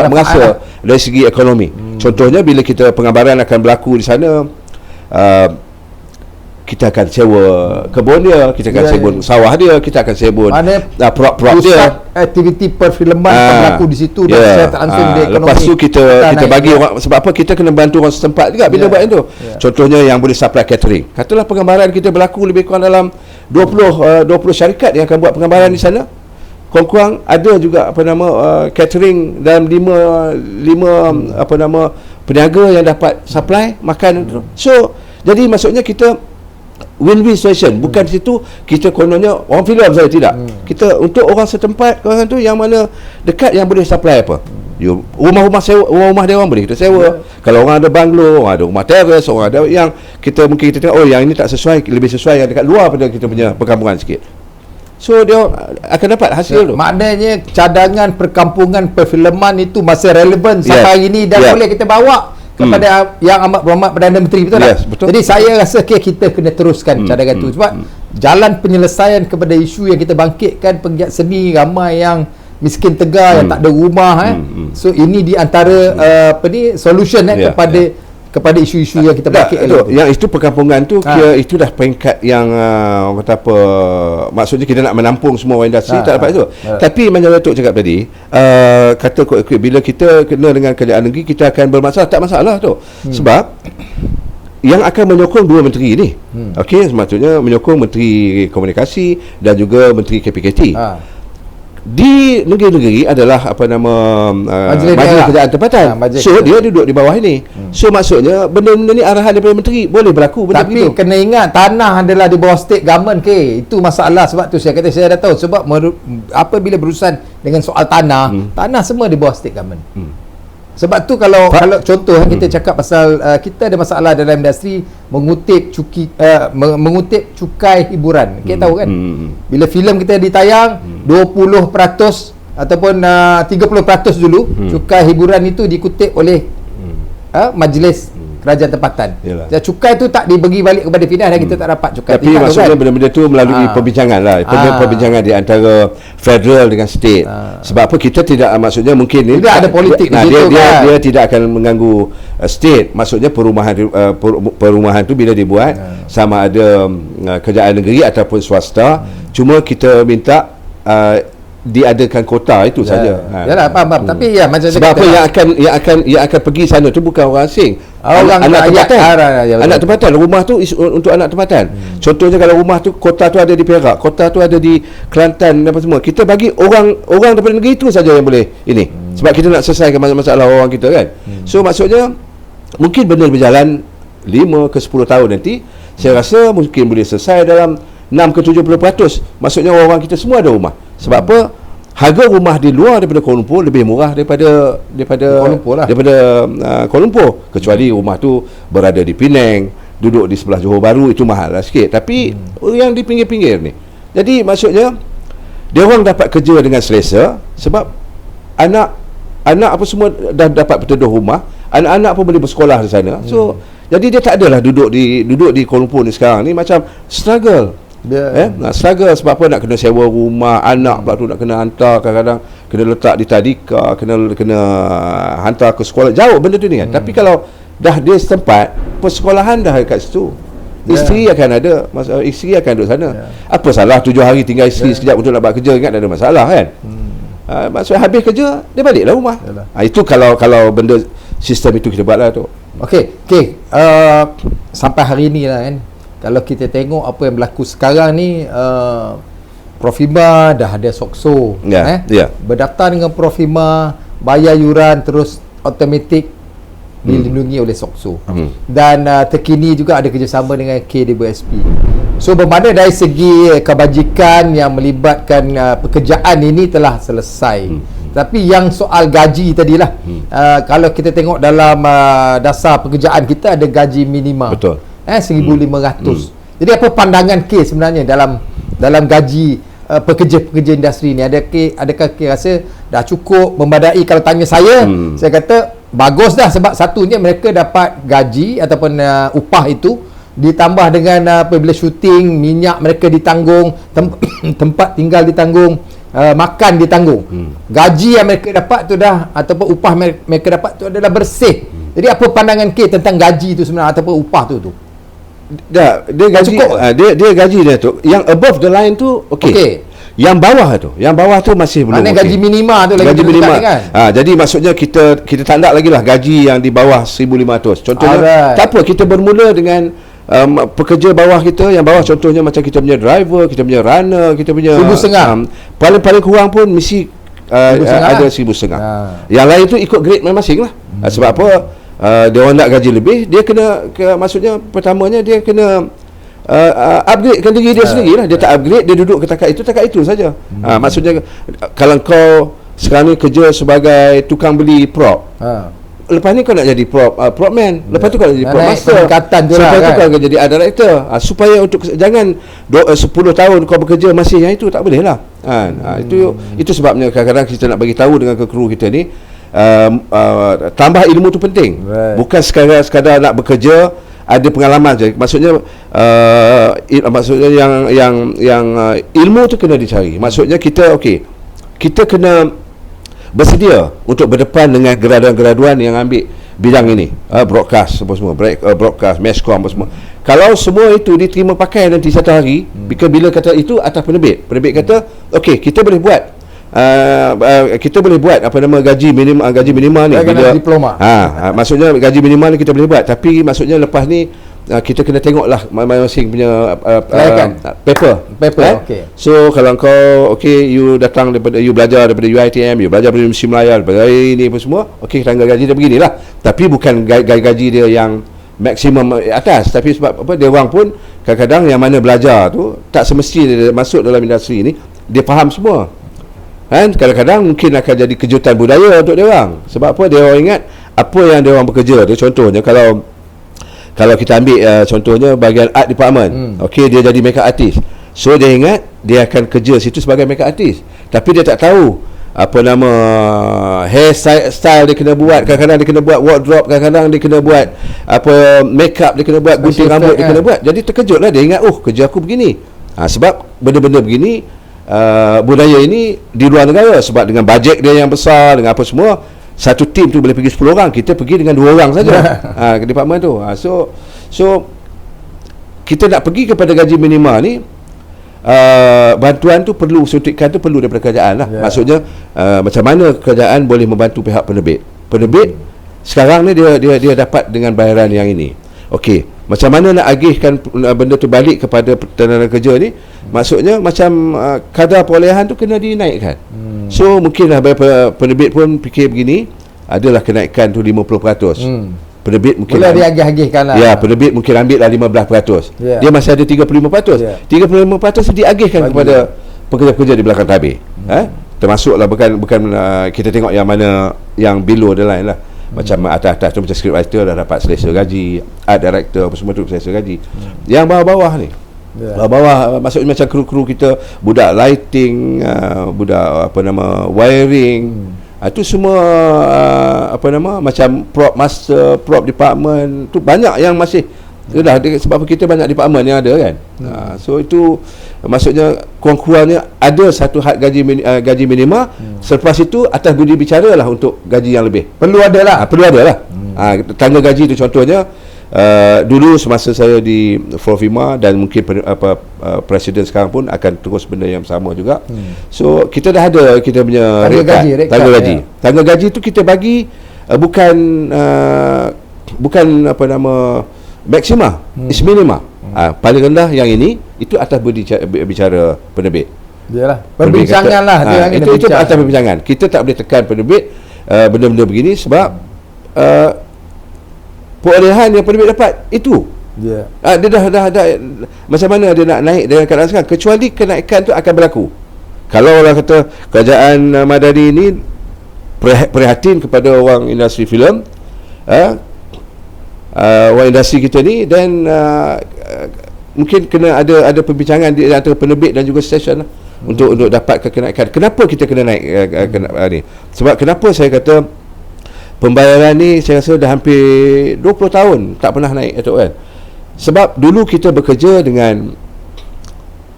merasa dari segi ekonomi. Contohnya bila kita penggambaran akan berlaku di sana, kita akan sewa kebun dia, kita akan sewa sawah dia, kita akan sewa prop dia. Aktiviti perfilman berlaku di situ dan saya tak langsung di ekonomi. Lepas tu kita bagi orang, sebab apa kita kena bantu orang setempat juga bila buat itu. Contohnya yang boleh supply catering. Katalah penggambaran kita berlaku lebih kurang dalam 20 syarikat yang akan buat penggambaran di sana. Kurang-kurang ada juga catering dalam 5 peniaga yang dapat supply makan tu. So jadi maksudnya kita win-win situation. Bukan di situ kita kononnya orang filem saya tidak. Kita untuk orang setempat kawasan tu yang mana dekat yang boleh supply apa. Rumah-rumah sewa, rumah dia orang boleh kita sewa. Kalau orang ada banglo, orang ada rumah teres, orang ada yang kita mungkin kita tengok yang ini tak sesuai, lebih sesuai yang dekat luar pada kita punya perkampungan sikit. So dia akan dapat hasil tu. Maknanya cadangan perkampungan perfilman itu masih relevan sampai hari ini dan boleh kita bawa kepada Yang Amat Berhormat Perdana Menteri, betul tak? Betul. Jadi saya rasa kita kena teruskan cadangan itu sebab jalan penyelesaian kepada isu yang kita bangkitkan, penggiat seni ramai yang miskin tegar yang tak ada rumah so ini di antara solution kepada isu-isu yang kita bangkitkan. Yang itu perkampungan tu kira itu dah peringkat yang kata apa, maksudnya kita nak menampung semua orang industri tak dapat itu. Tapi macam Datuk cakap tadi, kata bila kita kena dengan kerajaan negeri kita akan bermasalah, tak masalah tu. Sebab yang akan menyokong dua menteri ni. Okey, maksudnya menyokong Menteri Komunikasi dan juga Menteri KPKT. Di negeri-negeri adalah Majlis Kerajaan Tempatan. So dia duduk di bawah ini. So maksudnya benda-benda ni arahan daripada menteri boleh berlaku benda begitu. Tapi kena ingat tanah adalah di bawah state government itu masalah. Sebab tu saya kata saya dah tahu sebab apabila berurusan dengan soal tanah, tanah semua di bawah state government. Sebab tu kalau contoh kita cakap pasal kita ada masalah dalam industri mengutip cukai hiburan. Kita tahu kan bila filem kita ditayang 20% ataupun 30% dulu cukai hiburan itu dikutip oleh majlis kerajaan tempatan. Yalah. Dan cukai tu tak dibagi balik kepada Finas dan kita tak dapat cukai. Tapi maksudnya benda-benda tu melalui perbincangan lah, perbincangan di antara federal dengan state. Sebab apa kita tidak, maksudnya mungkin ni tidak ada politik di situ dia tidak akan mengganggu state. Maksudnya perumahan tu bila dibuat sama ada kerajaan negeri ataupun swasta, cuma kita minta diadakan kota itu saja. Yalah, faham. Tapi ya macam sebab apa yang akan pergi sana tu bukan orang asing. Orang anak tempatan. Anak tempatan, rumah tu untuk anak tempatan. Contohnya kalau rumah tu, kota tu ada di Perak, kota tu ada di Kelantan, apa semua. Kita bagi orang daripada negeri itu saja yang boleh ini. Sebab kita nak selesaikan masalah orang kita kan. So maksudnya mungkin benda berjalan 5 ke 10 tahun nanti, saya rasa mungkin boleh selesai dalam 6 ke 70%. Maksudnya orang kita semua ada rumah. Sebab apa? Harga rumah di luar daripada Kuala Lumpur lebih murah daripada Kuala Lumpur lah. Kuala Lumpur, kecuali rumah tu berada di Penang, duduk di sebelah Johor Bahru, itu mahal lah sikit. Tapi yang di pinggir-pinggir ni, jadi maksudnya dia orang dapat kerja dengan selesa, sebab anak apa semua dah dapat berteduh rumah, anak-anak pun boleh bersekolah di sana. So jadi dia tak adalah duduk di Kuala Lumpur ni sekarang ni macam struggle. Nak struggle sebab apa? Nak kena sewa rumah, anak pula tu nak kena hantar, kadang-kadang kena letak di tadika, kena hantar ke sekolah jauh benda tu ni kan. Tapi kalau dah dia setempat, persekolahan dah dekat situ, isteri akan ada, isteri akan duduk sana. Apa salah 7 hari tinggal isteri sekejap untuk nak buat kerja, ingat tak ada masalah kan. Maksudnya habis kerja dia baliklah rumah. Itu kalau benda sistem itu kita buat lah tu. Okey, sampai hari ni lah kan, kalau kita tengok apa yang berlaku sekarang ni, Profima dah ada SOXO, berdaftar dengan Profima, bayar yuran terus automatik dilindungi oleh SOXO. Dan terkini juga ada kerjasama dengan KWSP. So bermakna dari segi kebajikan yang melibatkan pekerjaan ini telah selesai. Tapi yang soal gaji tadilah, kalau kita tengok dalam dasar pekerjaan kita ada gaji minima. Betul. 1,500. Jadi apa pandangan K sebenarnya dalam gaji pekerja-pekerja industri ni? Adakah K rasa dah cukup, memadai? Kalau tanya saya kata bagus dah, sebab satunya mereka dapat gaji ataupun upah itu ditambah dengan apabila syuting, minyak mereka ditanggung, tempat tinggal ditanggung, makan ditanggung. Gaji yang mereka dapat tu dah, ataupun upah mereka dapat tu adalah bersih. Jadi apa pandangan K tentang gaji tu sebenarnya ataupun upah tu? Dia gaji dia gaji dia tu yang above the line tu okey. Yang bawah tu masih belum. Gaji minima tu lagi gaji minima kan? Jadi maksudnya kita tak nak lagi lah gaji yang di bawah 1,500. Contohnya tak apa, kita bermula dengan pekerja bawah kita, yang bawah contohnya macam kita punya driver, kita punya runner, kita punya 1,500. paling kurang pun mesti ada 1,500. Yang lain tu ikut grade masing-masing lah. Sebab apa? Dia orang nak gaji lebih, dia kena maksudnya pertamanya dia kena upgradekan diri dia sendiri lah. Dia tak upgrade, dia duduk ke takat itu saja. Maksudnya kalau kau sekarang ni kerja sebagai tukang beli prop, lepas ni kau nak jadi prop man, lepas tu kau nak jadi prop master, lepas tu kau nak jadi art director. Supaya untuk jangan 10 tahun kau bekerja masih yang itu, tak boleh lah. Itu sebabnya kadang-kadang kita nak bagi tahu dengan kru kita ni, tambah ilmu tu penting. Bukan sekadar nak bekerja ada pengalaman je. Maksudnya yang ilmu tu kena dicari. Maksudnya kita kena bersedia untuk berdepan dengan graduan-graduan yang ambil bidang ini, broadcast apa semua, broadcast, masscom apa semua. Kalau semua itu diterima pakai nanti satu hari, bila kata itu atas penerbit kata kita boleh buat apa nama gaji minima ni bila diploma. Maksudnya gaji minima ni kita boleh buat, tapi maksudnya lepas ni kita kena tengoklah masing-masing punya paper. So kalau kau you datang you belajar daripada UiTM, you belajar daripada Universiti Melayu, daripada ini apa semua, tangga gaji dia beginilah. Tapi bukan gaji dia yang maksimum atas, tapi sebab apa, dia orang pun kadang-kadang yang mana belajar tu tak semestinya dia masuk dalam industri ni dia faham semua. Kan kadang-kadang mungkin akan jadi kejutan budaya untuk dia orang. Sebab apa? Dia orang ingat apa yang dia orang bekerja tu, contohnya kalau kita ambil contohnya bahagian art department, dia jadi makeup artist. So dia ingat dia akan kerja situ sebagai makeup artist, tapi dia tak tahu apa nama, hair style dia kena buat, kadang-kadang dia kena buat wardrobe, kadang-kadang dia kena buat apa, make up dia kena buat, gunting rambut dia kena buat. Jadi terkejutlah dia ingat, kerja aku begini. Sebab benda-benda begini, budaya ini di luar negara, sebab dengan bajet dia yang besar, dengan apa semua, satu tim tu boleh pergi 10 orang, kita pergi dengan 2 orang saja ke department tu. So kita nak pergi kepada gaji minima ni, bantuan tu perlu, suntikan tu perlu daripada kerajaan lah. Maksudnya macam mana kerajaan boleh membantu pihak penerbit sekarang ni dia dapat dengan bayaran yang ini. Okey, macam mana nak agihkan benda tu balik kepada tenaga kerja ni? Maksudnya macam kadar perolehan tu kena dinaikkan. So mungkinlah penerbit pun fikir begini, adalah kenaikan tu 50%. Penerbit mungkin boleh diagih-agihkan lah. Ya, penerbit mungkin ambil lah 15%. Dia masih ada 35%. 35% diagihkan kepada pekerja-pekerja di belakang tabir. Termasuklah bukan kita tengok yang mana yang below the line lah. Macam atas-atas tu macam script writer dah dapat selesa gaji, art director apa semua tu selesa gaji. Yang bawah-bawah ni, bawah maksudnya macam kru-kru kita, budak lighting, budak apa nama, wiring, itu semua apa nama, macam prop master, prop department tu banyak yang masih sebab kita banyak department yang ada kan. So itu maksudnya kurang-kurangnya ada satu had gaji minima. Selepas itu atas budi bicara lah untuk gaji yang lebih. Perlu ada lah. Tangga gaji tu contohnya, dulu semasa saya di Profima dan mungkin presiden sekarang pun akan terus benda yang sama juga. So kita dah ada kita punya tangga gaji. Tangga gaji tu kita bagi bukan apa nama, maksima, is minima. Paling rendah yang ini, itu atas bicara penerbit. Yalah, perbincangan lah. Itu atas perbincangan. Kita tak boleh tekan penerbit benda-benda begini sebab perolehan yang penerbit dapat itu. Dia dah macam mana dia nak naik dengan keadaan sekarang, kecuali kenaikan tu akan berlaku. Kalau orang kata kerajaan Madani ini prihatin kepada orang industri filem, orang industri kita ni, dan mungkin kena ada perbincangan di antara penerbit dan juga stesen lah, untuk dapat kenaikan. Kenapa kita kena naik ni? Sebab kenapa saya kata pembayaran ni saya rasa dah hampir 20 tahun tak pernah naik, Datuk kan. Sebab dulu kita bekerja dengan,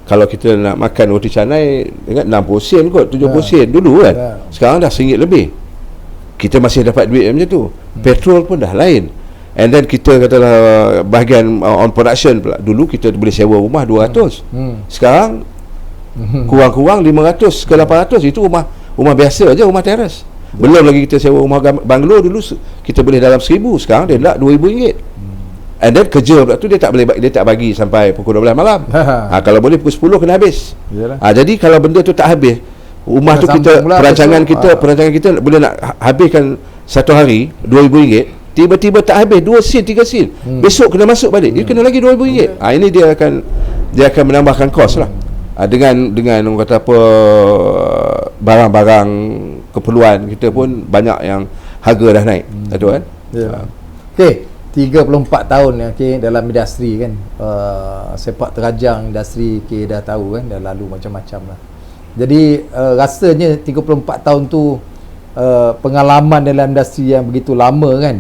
kalau kita nak makan roti canai dengan 60 sen kot, 70 sen dulu kan. Sekarang dah RM1 lebih. Kita masih dapat duit macam tu. Petrol pun dah lain. And then kita katalah bahagian on production pula. Dulu kita boleh sewa rumah 200. Sekarang kurang-kurang 500 ke 800. Itu rumah biasa je, rumah teras. Belum lagi kita sewa rumah banglo, dulu kita boleh dalam 1000, sekarang dia nak RM2,000. And then kerja pula tu dia tak bagi sampai pukul 12 malam. Kalau boleh pukul 10 kena habis. Jadi kalau benda tu tak habis, rumah tu kita perancangan kita boleh nak habiskan satu hari RM2,000, tiba-tiba tak habis 2 sen 3 sen, besok kena masuk balik, dia kena lagi RM2,000. Ini dia akan menambahkan kos lah. Dengan orang kata apa, barang-barang keperluan kita pun banyak yang harga dah naik. Betul kan? Okey, 34 tahun dalam industri kan, sepak terajang industri dah tahu kan, dah lalu macam-macam lah. Jadi rasanya 34 tahun tu pengalaman dalam industri yang begitu lama kan,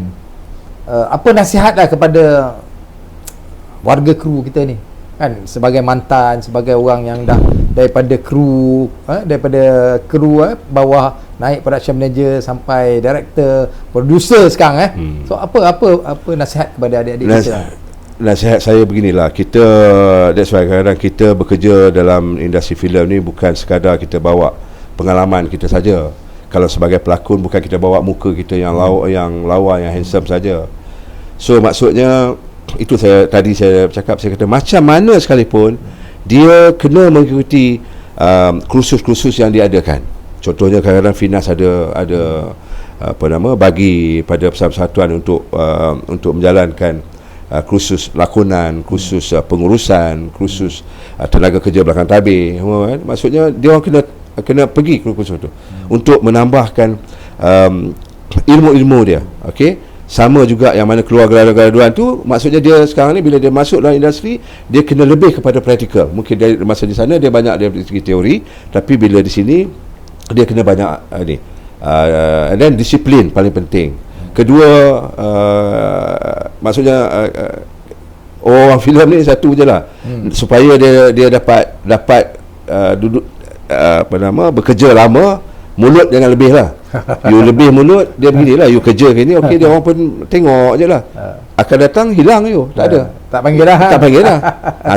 apa nasihat lah kepada warga kru kita ni kan, sebagai mantan, sebagai orang yang dah daripada kru bawah naik production manager sampai director, producer sekarang So apa nasihat kepada adik-adik kita? Nasihat saya beginilah, kita, that's why kadang-kadang kita bekerja dalam industri filem ni bukan sekadar kita bawa pengalaman kita saja. Kalau sebagai pelakon, bukan kita bawa muka kita yang lawa, yang handsome saja. So maksudnya itu saya cakap, saya kata macam mana sekalipun dia kena mengikuti kursus-kursus yang diadakan. Contohnya kadang-kadang Finas ada apa nama, bagi pada persatuan untuk menjalankan kursus lakonan, kursus pengurusan, kursus tenaga kerja belakang tabir, kan? Maksudnya dia orang kena pergi ke kursus tu untuk menambahkan ilmu-ilmu dia. Okey, sama juga yang mana keluar graduan tu, maksudnya dia sekarang ni bila dia masuk dalam industri, dia kena lebih kepada praktikal. Mungkin dari masa di sana dia banyak dari segi teori, tapi bila di sini dia kena banyak and then disiplin paling penting. Kedua, maksudnya orang filem ni satu je lah, supaya dia dapat duduk bekerja lama, mulut jangan lebih lah. You lebih mulut, dia beginilah, you kerja ke ni, okey, dia orang pun tengok je lah. Akan datang hilang you, tak ada, tak panggil dah. Tak panggil dah.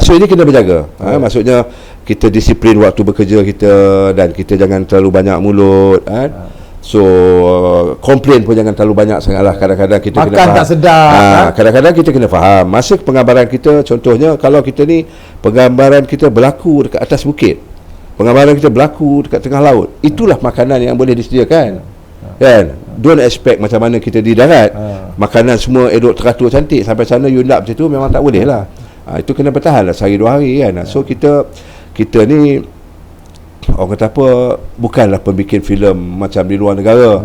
So ini kena berjaga. Maksudnya kita disiplin waktu bekerja kita, dan kita jangan terlalu banyak mulut. So komplain pun jangan terlalu banyak sangatlah. Kadang-kadang kita makan kena faham, tak sedap. kadang-kadang kita kena faham masa penggambaran kita. Contohnya kalau kita ni penggambaran kita berlaku dekat atas bukit, penggambaran kita berlaku dekat tengah laut, itulah makanan yang boleh disediakan, kan? Don't expect macam mana kita di darat, makanan semua elok teratur cantik, sampai sana you nak macam tu, memang tak boleh lah. Itu kena bertahan lah sehari 2 hari, kan? So kita ni, orang kata apa, bukanlah pembikin filem macam di luar negara,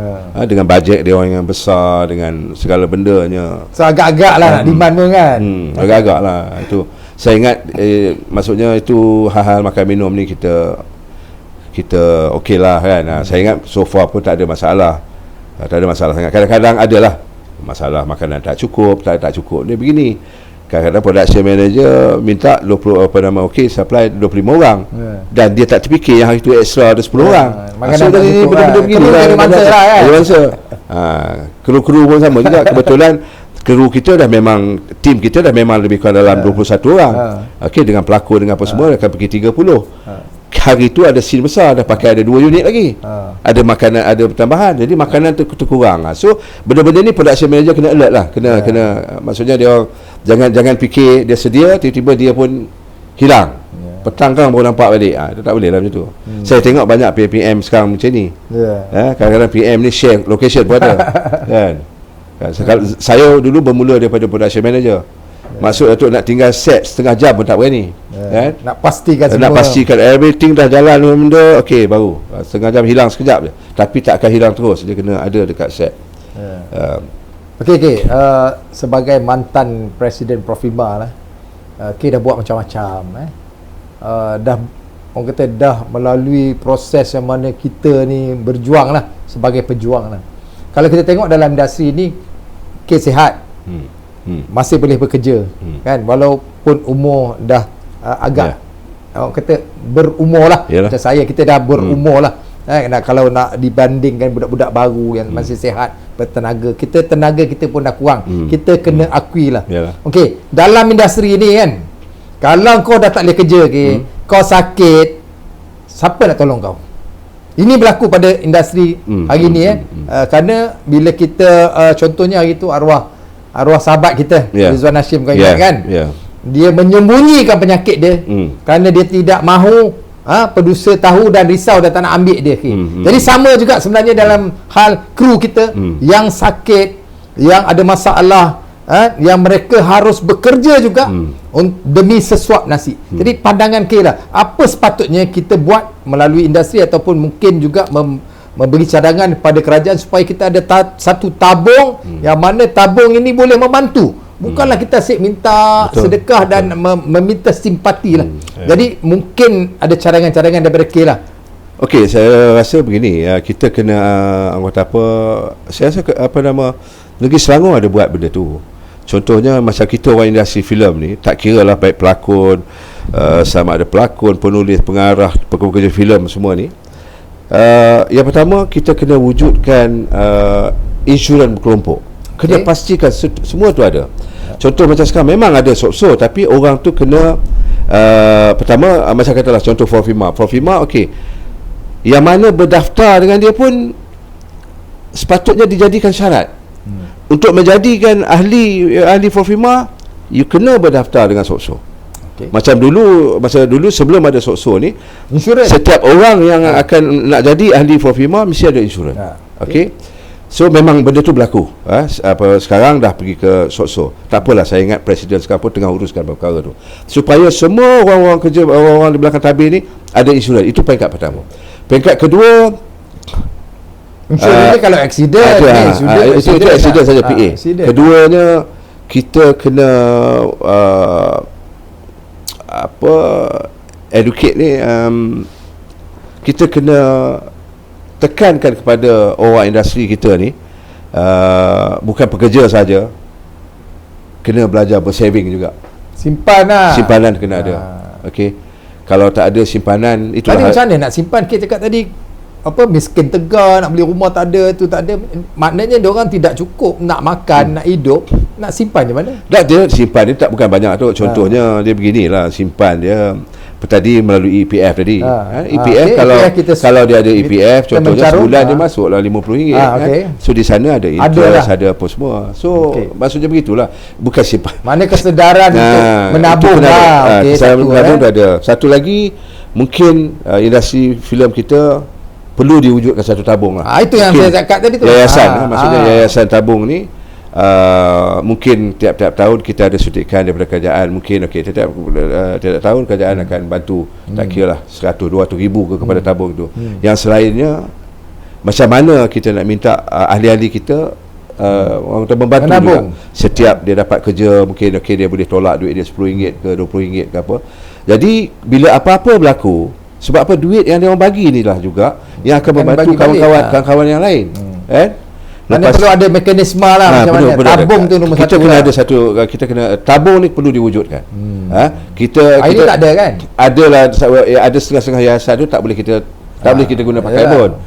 dengan bajet dia orang yang besar, dengan segala bendanya. So agak-agak lah nak demand pun, kan? Agak-agak lah. Itu saya ingat, maksudnya itu hal-hal makan minum ni kita okey lah, kan? Saya ingat so far pun tak ada masalah. Tak ada masalah sangat. Kadang-kadang adalah masalah makanan tak cukup, tak cukup. Dia begini, kadang-kadang production manager minta 20 okey, supply 25 orang, dan dia tak terfikir yang hari tu extra ada 10 orang. Makanan tak ini cukup, benda-benda begini kru kena mangsa lah, kan? Kru-kru pun sama juga. Kebetulan kru kita dah memang, tim kita dah memang lebih kurang dalam 21 orang. Okey, dengan pelakon, dengan apa semua akan pergi 30. Hari tu ada scene besar, dah pakai ada 2 unit lagi. Ada makanan, ada tambahan. Jadi makanan terkurang. So benda-benda ni production manager kena alert lah. Kena maksudnya dia jangan fikir dia sedia, tiba-tiba dia pun hilang. Petang kan baru nampak balik. Itu tak boleh lah macam tu. Saya tengok banyak PM sekarang macam ni. Kadang-kadang PM ni share location pun ada. Kan? Saya dulu bermula daripada production manager. Maksud Datuk nak tinggal set setengah jam pun tak berani, kan? Nak pastikan semua, nak pastikan everything dah jalan benda, okey, baru setengah jam hilang sekejap je, tapi tak akan hilang terus, dia kena ada dekat set. Okey, sebagai mantan Presiden Profima lah, dah buat macam-macam, dah, orang kata dah melalui proses yang mana kita ni berjuang lah, sebagai pejuang lah. Kalau kita tengok dalam industri ni, sihat, masih boleh bekerja, kan, walaupun umur dah agak orang kata berumur lah. Yalah. Macam saya, kita dah berumur lah, kalau nak dibandingkan budak-budak baru yang masih sihat, bertenaga, tenaga kita pun dah kurang. Kita kena akui lah. Okey, dalam industri ni, kan, kalau kau dah tak boleh kerja, kau sakit, siapa nak tolong kau? Ini berlaku pada industri hari ni, kerana bila kita contohnya hari tu arwah sahabat kita, Rizwan Hashim, kau ingat, kan? Dia menyembunyikan penyakit dia kerana dia tidak mahu producer tahu dan risau dan tak nak ambil dia. Jadi sama juga sebenarnya dalam hal kru kita yang sakit, yang ada masalah, yang mereka harus bekerja juga demi sesuap nasi. Jadi pandangan lah, apa sepatutnya kita buat melalui industri, ataupun mungkin juga memberi cadangan kepada kerajaan supaya kita ada satu tabung, yang mana tabung ini boleh membantu. Bukanlah kita asyik minta sedekah dan meminta simpati lah. Jadi mungkin ada cadangan-cadangan daripada lah. Okey, saya rasa begini, kita kena anggota apa, saya rasa Negeri Selangor ada buat benda tu. Contohnya macam kita orang industri filem ni, tak kira lah baik pelakon, sama ada pelakon, penulis, pengarah, pekerja filem semua ni, yang pertama kita kena wujudkan insurans berkelompok. Kena pastikan semua tu ada. Contoh macam sekarang memang ada SOPSO, tapi orang tu kena pertama, macam katalah contoh Profima, okey, yang mana berdaftar dengan dia pun sepatutnya dijadikan syarat. Untuk menjadikan ahli Profima, you kena berdaftar dengan SOPSO. Macam masa dulu sebelum ada SOPSO ni, insurans, setiap orang yang akan nak jadi ahli Profima mesti ada insurans. Okey. So memang benda tu berlaku. Sekarang dah pergi ke SOPSO. Tak apalah, saya ingat Presiden sekarang pun tengah uruskan perkara tu, supaya semua orang-orang kerja, orang-orang di belakang tabir ni ada insurans. Itu peringkat pertama. Peringkat kedua, insurans kalau aksiden, itu aksiden saja, PA. Keduanya, kita kena educate ni, kita kena tekankan kepada orang industri kita ni, bukan pekerja saja, kena belajar bersaving juga. Simpan lah. Simpanan kena ada. Okey. Kalau tak ada simpanan, itu tadi macam mana nak simpan? Kita cakap tadi miskin tegar, nak beli rumah tak ada, tu tak ada. Maknanya diorang tidak cukup nak makan, nak hidup, nak simpan je mana? Dia simpan dia tak bukan banyak tu. Contohnya dia beginilah, simpan dia tadi melalui EPF tadi. EPF kalau dia ada EPF, contohnya sebulan dia masuklah RM50 okay. So di sana ada interest, ada apa semua. So maksudnya begitulah, bukan simpan. Mana kesedaran untuk menabung lah. Menabung dah ada. Satu lagi, mungkin industri filem kita perlu diwujudkan satu tabung lah. Itu yang saya cakap tadi tu. Yayasan, maksudnya yayasan tabung ni, mungkin tiap-tiap tahun kita ada suntikan daripada kerajaan. Mungkin tiap tahun kerajaan akan bantu, tak kira lah 100-200 ribu kepada tabung tu. Yang selainnya, macam mana kita nak minta ahli-ahli kita orang tu membantu juga. Setiap dia dapat kerja, mungkin dia boleh tolak duit dia RM10 ke RM20 ke apa. Jadi bila apa-apa berlaku, sebab apa, duit yang dia orang bagi ni lah juga yang akan membantu kawan-kawan yang lain. Mana perlu ada mekanisme lah, macam mana tabung tu nombor kita satu kena lah. ada satu, kita kena tabung ni perlu diwujudkan. Kita ini tak ada kan? Adalah, ada setengah-setengah yayasan tu tak boleh kita guna pakai pun.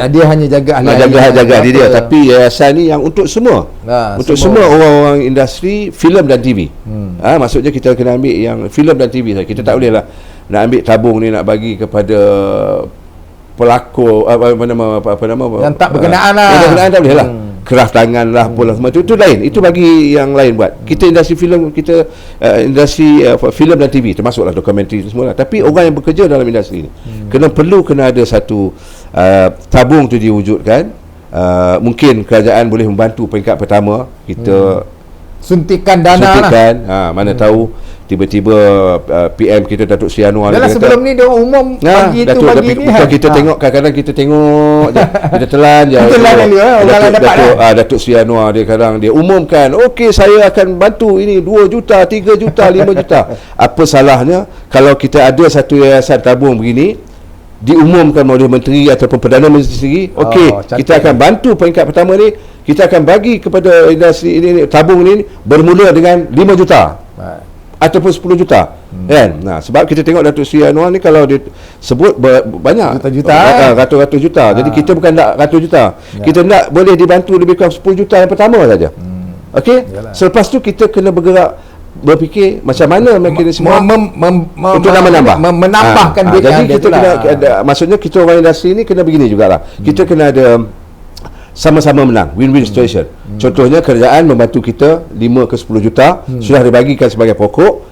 Dia hanya jaga ahli dia, tapi yayasan ni yang untuk semua. Untuk semua orang-orang industri filem dan TV. Maksudnya kita kena ambil yang filem dan TV saja. Kita tak boleh lah nak ambil tabung ni nak bagi kepada pelakon apa nama yang tak berkenaan lah. Yang berkenaan tak boleh lah. Keraf tangan lah, apalah semua itu lain. Itu bagi yang lain buat. Kita industri filem, kita industri filem dan TV, termasuklah dokumentari semua lah. Tapi orang yang bekerja dalam industri ni kena ada satu tabung tu diwujudkan. Mungkin kerajaan boleh membantu peringkat pertama, kita suntikan dana lah. Mana tahu tiba-tiba PM kita Datuk Seri Anwar dalam sebelum ni dia umum bagi tu bagi ni kita tengok, kadang-kadang kita tengok je, kita telan je Datuk Seri Anwar dia kadang dia umumkan, okey saya akan bantu ini 2 juta, 3 juta, 5 juta. Apa salahnya kalau kita ada satu yayasan tabung begini diumumkan oleh menteri ataupun Perdana Menteri sendiri, okey kita akan bantu peringkat pertama ni, kita akan bagi kepada industri ini tabung ini bermula dengan 5 juta ataupun 10 juta kan. Sebab kita tengok Datuk Seri Anwar ni kalau dia sebut banyak ratus-ratus juta. Jadi kita bukan nak ratus juta, kita nak boleh dibantu lebih kurang 10 juta yang pertama saja. Okey, selepas tu kita kena bergerak berfikir macam mana mekanisme untuk menambahkan duit. Jadi kita kena maksudnya kita orang industri ni kena begini jugalah. Kita kena ada sama-sama menang, win-win situation. Contohnya kerajaan membantu kita 5 ke 10 juta sudah dibagikan sebagai pokok.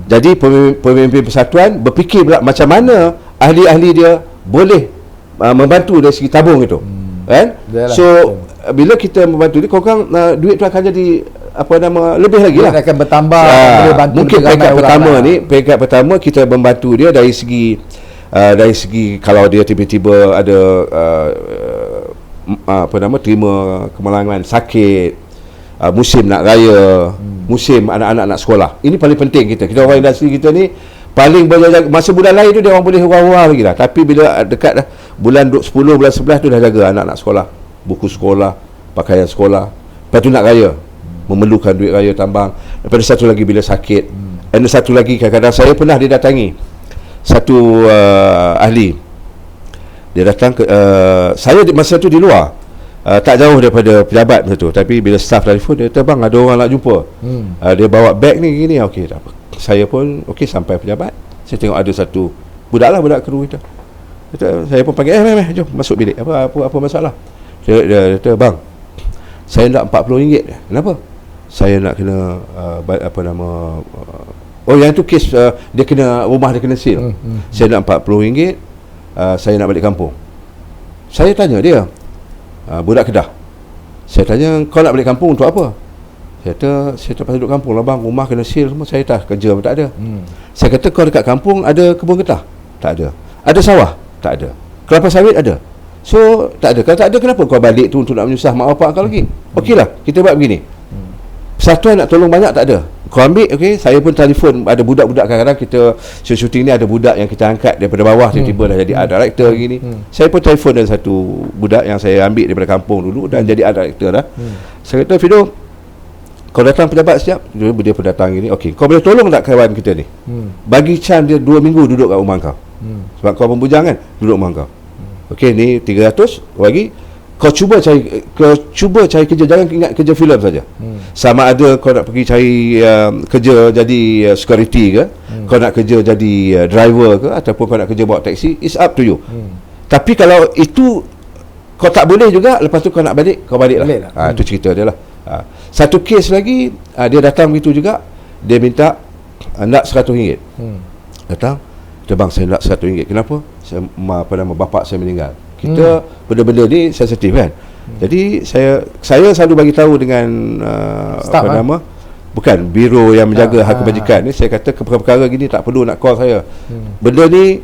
Jadi pemimpin persatuan berfikir pula macam mana ahli-ahli dia boleh membantu dari segi tabung itu. Kan? So bila kita membantu dia, korang duit tu akan jadi lebih lagi lah, akan bertambah. Mungkin peringkat pertama kita membantu dia dari segi kalau dia tiba-tiba ada terima kemalangan sakit, musim nak raya, musim anak-anak nak sekolah. Ini paling penting kita orang industri kita ni paling berjaga. Masa bulan lain tu dia orang boleh hurah-hurah lagi lah, tapi bila dekat dah bulan 10, bulan 11 tu dah jaga anak-anak sekolah, buku sekolah, pakaian sekolah. Lepas tu nak raya, memerlukan duit raya tambang. Lepas tu satu lagi bila sakit. Dan satu lagi kadang-kadang saya pernah didatangi satu ahli. Dia datang ke saya masa tu di luar, tak jauh daripada pejabat masa tu, tapi bila staff telefon dia kata, bang ada orang nak jumpa. Dia bawa beg ni gini. Okey, tak apa. Saya pun sampai pejabat, saya tengok ada satu budak kru kita. Saya pun panggil, jom masuk bilik. Apa masalah? Dia kata, bang saya nak RM40. Kenapa? Saya nak kena yang tu kes dia kena, rumah dia kena seal. Saya nak RM40. Saya nak balik kampung. Saya tanya dia, budak Kedah, saya tanya, kau nak balik kampung untuk apa? Saya kata, saya terpaksa duduk kampung lah bang, rumah kena seal semua. Saya tak kerja pun tak ada. Saya kata, kau dekat kampung ada kebun getah? Tak ada. Ada sawah? Tak ada. Kelapa sawit ada? So tak ada. Kalau tak ada, kenapa kau balik tu untuk nak menyusah mak bapak kau lagi? Okeylah, kita buat begini, persatuan nak tolong banyak tak ada, kau ambil, okey, saya pun telefon, ada budak-budak, kadang-kadang kita syuting ni ada budak yang kita angkat daripada bawah, tiba-tiba dah jadi art director gini. Saya pun telefon ada satu budak yang saya ambil daripada kampung dulu dan jadi art director dah. Saya kata, Fido, kau datang pejabat siap? Dia pun datang gini, okey, kau boleh tolong tak kawan kita ni? Bagi chance dia 2 minggu duduk kat rumah kau. Sebab kau pembujang kan, duduk rumah kau. Okey, ni 300 bagi. Kau cuba cari kerja, jangan ingat kerja filem saja. Sama ada kau nak pergi cari kerja jadi security ke, kau nak kerja jadi driver ke, ataupun kau nak kerja bawa taksi, it's up to you. Tapi kalau itu kau tak boleh juga, lepas tu kau nak balik, kau balik lah. Itu cerita dia lah. Satu kes lagi, dia datang begitu juga, dia minta nak RM100. Datang, dia, bang, saya nak RM100. Kenapa? Saya, bapak saya meninggal. Kita benda-benda ni sensitif kan. Jadi saya selalu bagi tahu dengan bukan biro yang menjaga hak kebajikan ni, saya kata perkara-perkara gini tak perlu nak call saya. Benda ni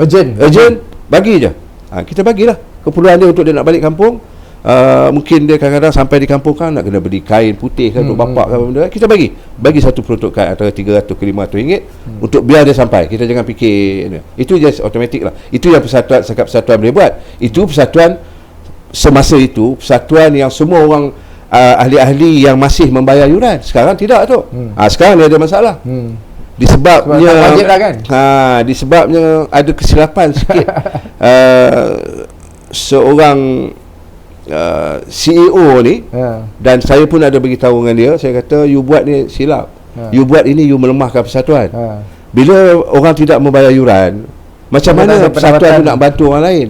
urgent, bagi je. Kita bagilah keperluan dia untuk dia nak balik kampung. Mungkin dia kadang-kadang sampai di kampung kan nak kena beli kain putih kan untuk bapak kan, benda, kita bagi satu peruntukan antara RM300 ke RM500 untuk biar dia sampai. Kita jangan fikir itu just automatic lah. Itu yang persatuan boleh buat. Itu persatuan semasa itu, persatuan yang semua orang ahli-ahli yang masih membayar yuran. Sekarang tidak tu. Sekarang dia ada masalah. Disebabnya disebabnya ada kesilapan sikit. Seorang CEO ni, dan saya pun ada beritahu dengan dia, saya kata you buat ni silap, you buat ini, you melemahkan persatuan. Bila orang tidak membayar yuran, macam mana persatuan tu nak bantu orang lain?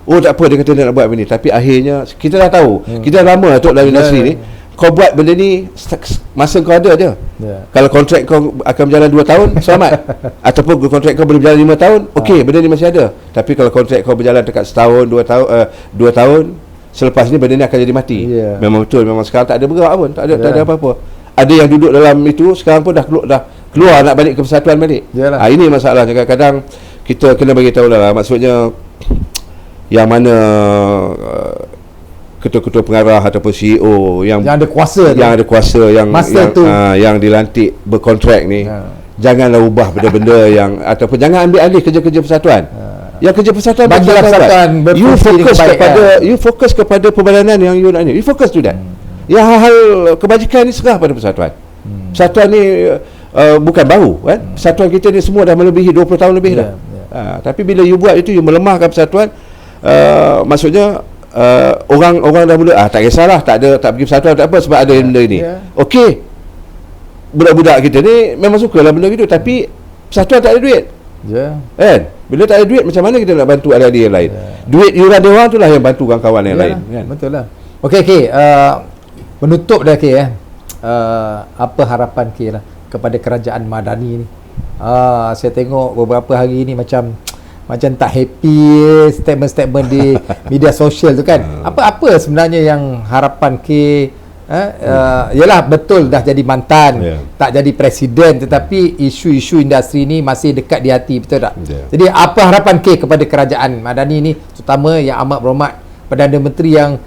Oh tak apa, dia kata dia nak buat benda ni, tapi akhirnya kita dah tahu, kita dah lama Tok dalam industri ni, kau buat benda ni masa kau ada je. Kalau kontrak kau akan berjalan 2 tahun, selamat. Ataupun kontrak kau boleh berjalan 5 tahun, okey, benda ni masih ada. Tapi kalau kontrak kau berjalan dekat setahun, 2 tahun, selepas ni benda ni akan jadi mati. Memang betul, memang sekarang tak ada bergerak pun, tak ada apa-apa. Ada yang duduk dalam itu sekarang pun dah keluar nak balik ke persatuan balik. Ini masalah. Kadang-kadang kita kena bagi tahu lah, maksudnya yang mana ketua-ketua pengarah ataupun CEO yang ada kuasa, yang dilantik berkontrak ni, janganlah ubah benda-benda yang, ataupun jangan ambil alih kerja-kerja persatuan. Yang kerja persatuan bagilah persatuan, you fokus kepada pembadanan yang you nak ni, you fokus to that. Yang hal-hal kebajikan ni serah pada persatuan. Persatuan ni bukan baru kan, persatuan kita ni semua dah melebihi 20 tahun lebih dah. Tapi bila you buat itu, you melemahkan persatuan, maksudnya orang dah mula tak kisahlah, tak pergi persatuan tak apa sebab ada benda ni. Okey, budak-budak kita ni memang sukalah benda gitu, tapi persatuan tak ada duit. Kan? Bila tak ada duit, macam mana kita nak bantu ahli-ahli yang lain? Duit yuran dia orang tu lah yang bantu kawan-kawan yang lain kan? Betul lah. Okey, menutup dah apa harapan lah kepada kerajaan Madani ni? Saya tengok beberapa hari ni macam tak happy statement-statement di media sosial tu kan. Apa sebenarnya yang harapan yalah, betul dah jadi mantan, tak jadi presiden, tetapi isu-isu industri ni masih dekat di hati, betul tak? Jadi apa harapan kepada kerajaan Madani ni, terutama yang amat berhormat Perdana Menteri yang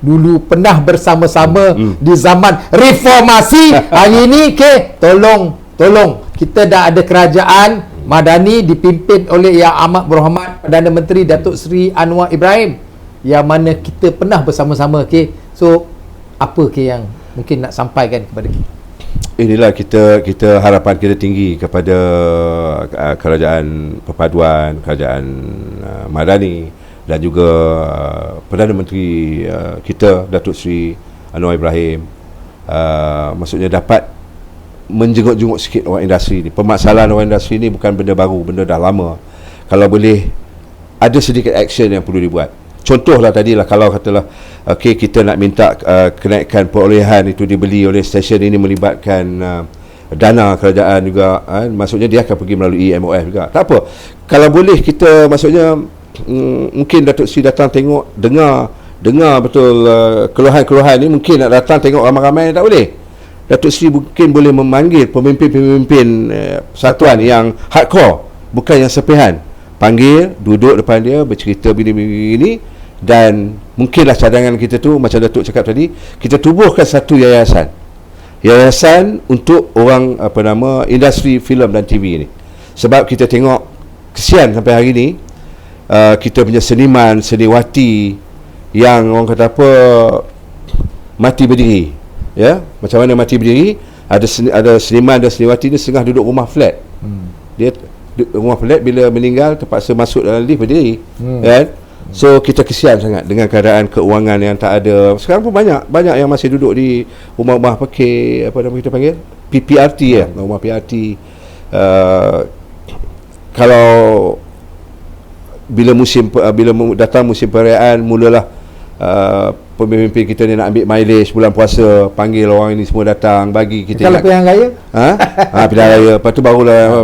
dulu pernah bersama-sama di zaman reformasi. Hari ini tolong kita dah ada kerajaan Madani dipimpin oleh yang amat berhormat Perdana Menteri Datuk Seri Anwar Ibrahim, yang mana kita pernah bersama-sama. So apa yang mungkin nak sampaikan kepada kita? Inilah kita harapan kita tinggi kepada kerajaan perpaduan, kerajaan Madani, dan juga Perdana Menteri kita Datuk Seri Anwar Ibrahim, maksudnya dapat menjenguk-jenguk sikit orang industri ni. Permasalahan orang industri ni bukan benda baru, benda dah lama. Kalau boleh ada sedikit action yang perlu dibuat. Contohlah tadilah, kalau katalah kita nak minta kenaikan perolehan itu dibeli oleh stesen ini melibatkan dana kerajaan juga, maksudnya dia akan pergi melalui MOF juga. Tak apa, kalau boleh kita, maksudnya mungkin Datuk Seri datang tengok, dengar betul keluhan-keluhan ni, mungkin nak datang tengok ramai-ramai, tak boleh. Datuk Seri mungkin boleh memanggil pemimpin-pemimpin persatuan yang hardcore, bukan yang sepihan. Panggil, duduk depan dia, bercerita bini-bini, dan mungkinlah cadangan kita tu, macam Datuk cakap tadi, kita tubuhkan satu yayasan. yayasan untuk orang industri filem dan TV ni. Sebab kita tengok kesian sampai hari ni kita punya seniman, seniwati yang orang kata apa, mati berdiri. Ya, macam mana mati berdiri? Ada seniman dan seniwati ni setengah duduk rumah flat. Dia rumah flat, bila meninggal terpaksa masuk dalam lift berdiri. Kan? So kita kesian sangat dengan keadaan keuangan yang tak ada. Sekarang pun banyak yang masih duduk di rumah-rumah pakai apa nama kita panggil, PPRT ya, rumah PRT. Kalau bila datang musim perayaan, mulalah pemimpin kita ni nak ambil mileage bulan puasa, panggil orang ini semua datang, bagi kita. Kalau pilihan raya? Pilihan raya. Lepas tu barulah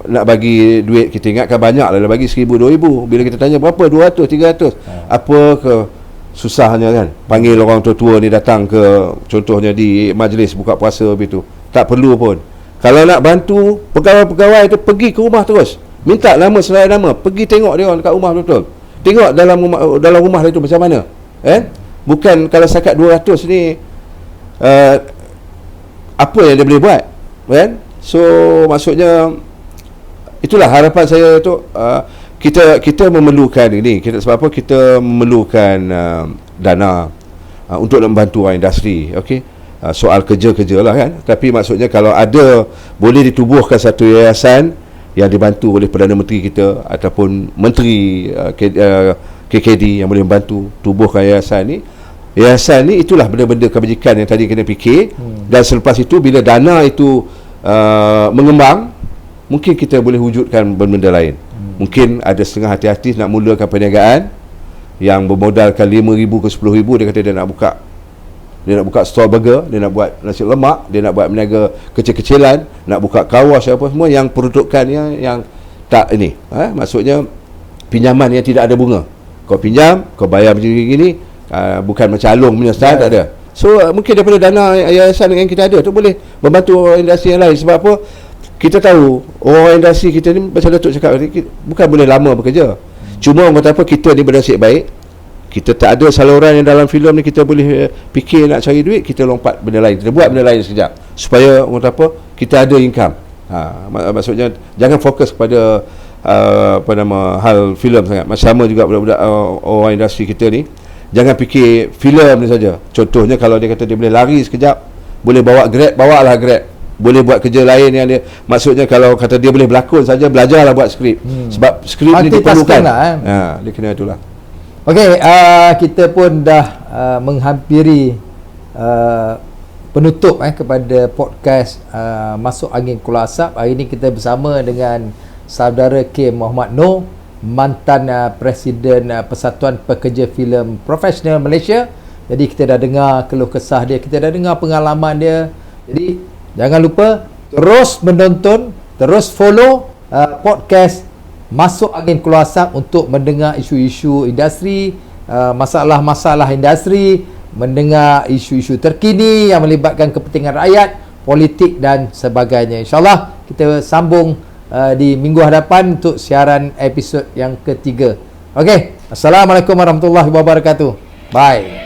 nak bagi duit. Kita ingatkan banyak lah, bagi 1,000, 2,000. Bila kita tanya berapa, 200, 300, apa ke susahnya kan, panggil orang tua-tua ni datang ke, contohnya di majlis buka puasa begitu, tak perlu pun. Kalau nak bantu pegawai-pegawai tu, pergi ke rumah terus, minta nama seraya nama, pergi tengok dia orang dekat rumah betul, tengok dalam rumah itu macam mana. Bukan kalau setakat 200 ni apa yang dia boleh buat, kan? So maksudnya itulah harapan saya tu. Kita memerlukan ini, sebab apa kita memerlukan dana untuk membantu orang industri. Okey, soal kerja lah kan. Tapi maksudnya kalau ada, boleh ditubuhkan satu yayasan yang dibantu oleh Perdana Menteri kita ataupun Menteri KKD yang boleh membantu tubuhkan yayasan ni. Yayasan ni itulah benda-benda kebajikan yang tadi kena fikir. Dan selepas itu bila dana itu mengembang, mungkin kita boleh wujudkan benda-benda lain. Mungkin ada setengah hati-hati nak mulakan perniagaan yang bermodalkan 5,000 ke 10,000. Dia kata dia nak buka stall burger, dia nak buat nasi lemak, dia nak buat berniaga kecil-kecilan, nak buka kawash apa semua yang peruntukannya yang tak ini. Maksudnya pinjaman yang tidak ada bunga. Kau pinjam, kau bayar macam gini, bukan macam alung punya style, tak ada. So mungkin daripada dana yayasan yang kita ada tu boleh membantu orang industri yang lain. Sebab apa? Kita tahu orang industri kita ni, macam Datuk cakap tadi, bukan boleh lama bekerja. Cuma orang kata apa, kita ni bernasib baik, kita tak ada saluran yang dalam filem ni kita boleh fikir nak cari duit, kita lompat benda lain, kita buat benda lain sekejap supaya orang kata apa, kita ada income. Maksudnya jangan fokus kepada hal filem sangat. Sama juga budak-budak orang industri kita ni, jangan fikir filem ni saja. Contohnya kalau dia kata dia boleh lari sekejap, boleh bawa Grab, bawalah Grab. Boleh buat kerja lain yang dia, maksudnya kalau kata dia boleh berlakon saja, belajarlah buat skrip. Sebab skrip ni diperlukan lah, dia kena itulah. Okey, kita pun dah menghampiri penutup kepada podcast Masuk Angin Keluar Asap. Hari ini kita bersama dengan saudara K. Muhammad Noor, mantan Presiden Persatuan Pekerja Filem Profesional Malaysia. Jadi kita dah dengar keluh kesah dia, kita dah dengar pengalaman dia. Jadi jangan lupa terus menonton, terus follow podcast Masuk Angin Keluar Asap untuk mendengar isu-isu industri, masalah-masalah industri, mendengar isu-isu terkini yang melibatkan kepentingan rakyat, politik dan sebagainya. InsyaAllah kita sambung di minggu hadapan untuk siaran episod yang ketiga. Okey, Assalamualaikum warahmatullahi wabarakatuh. Bye.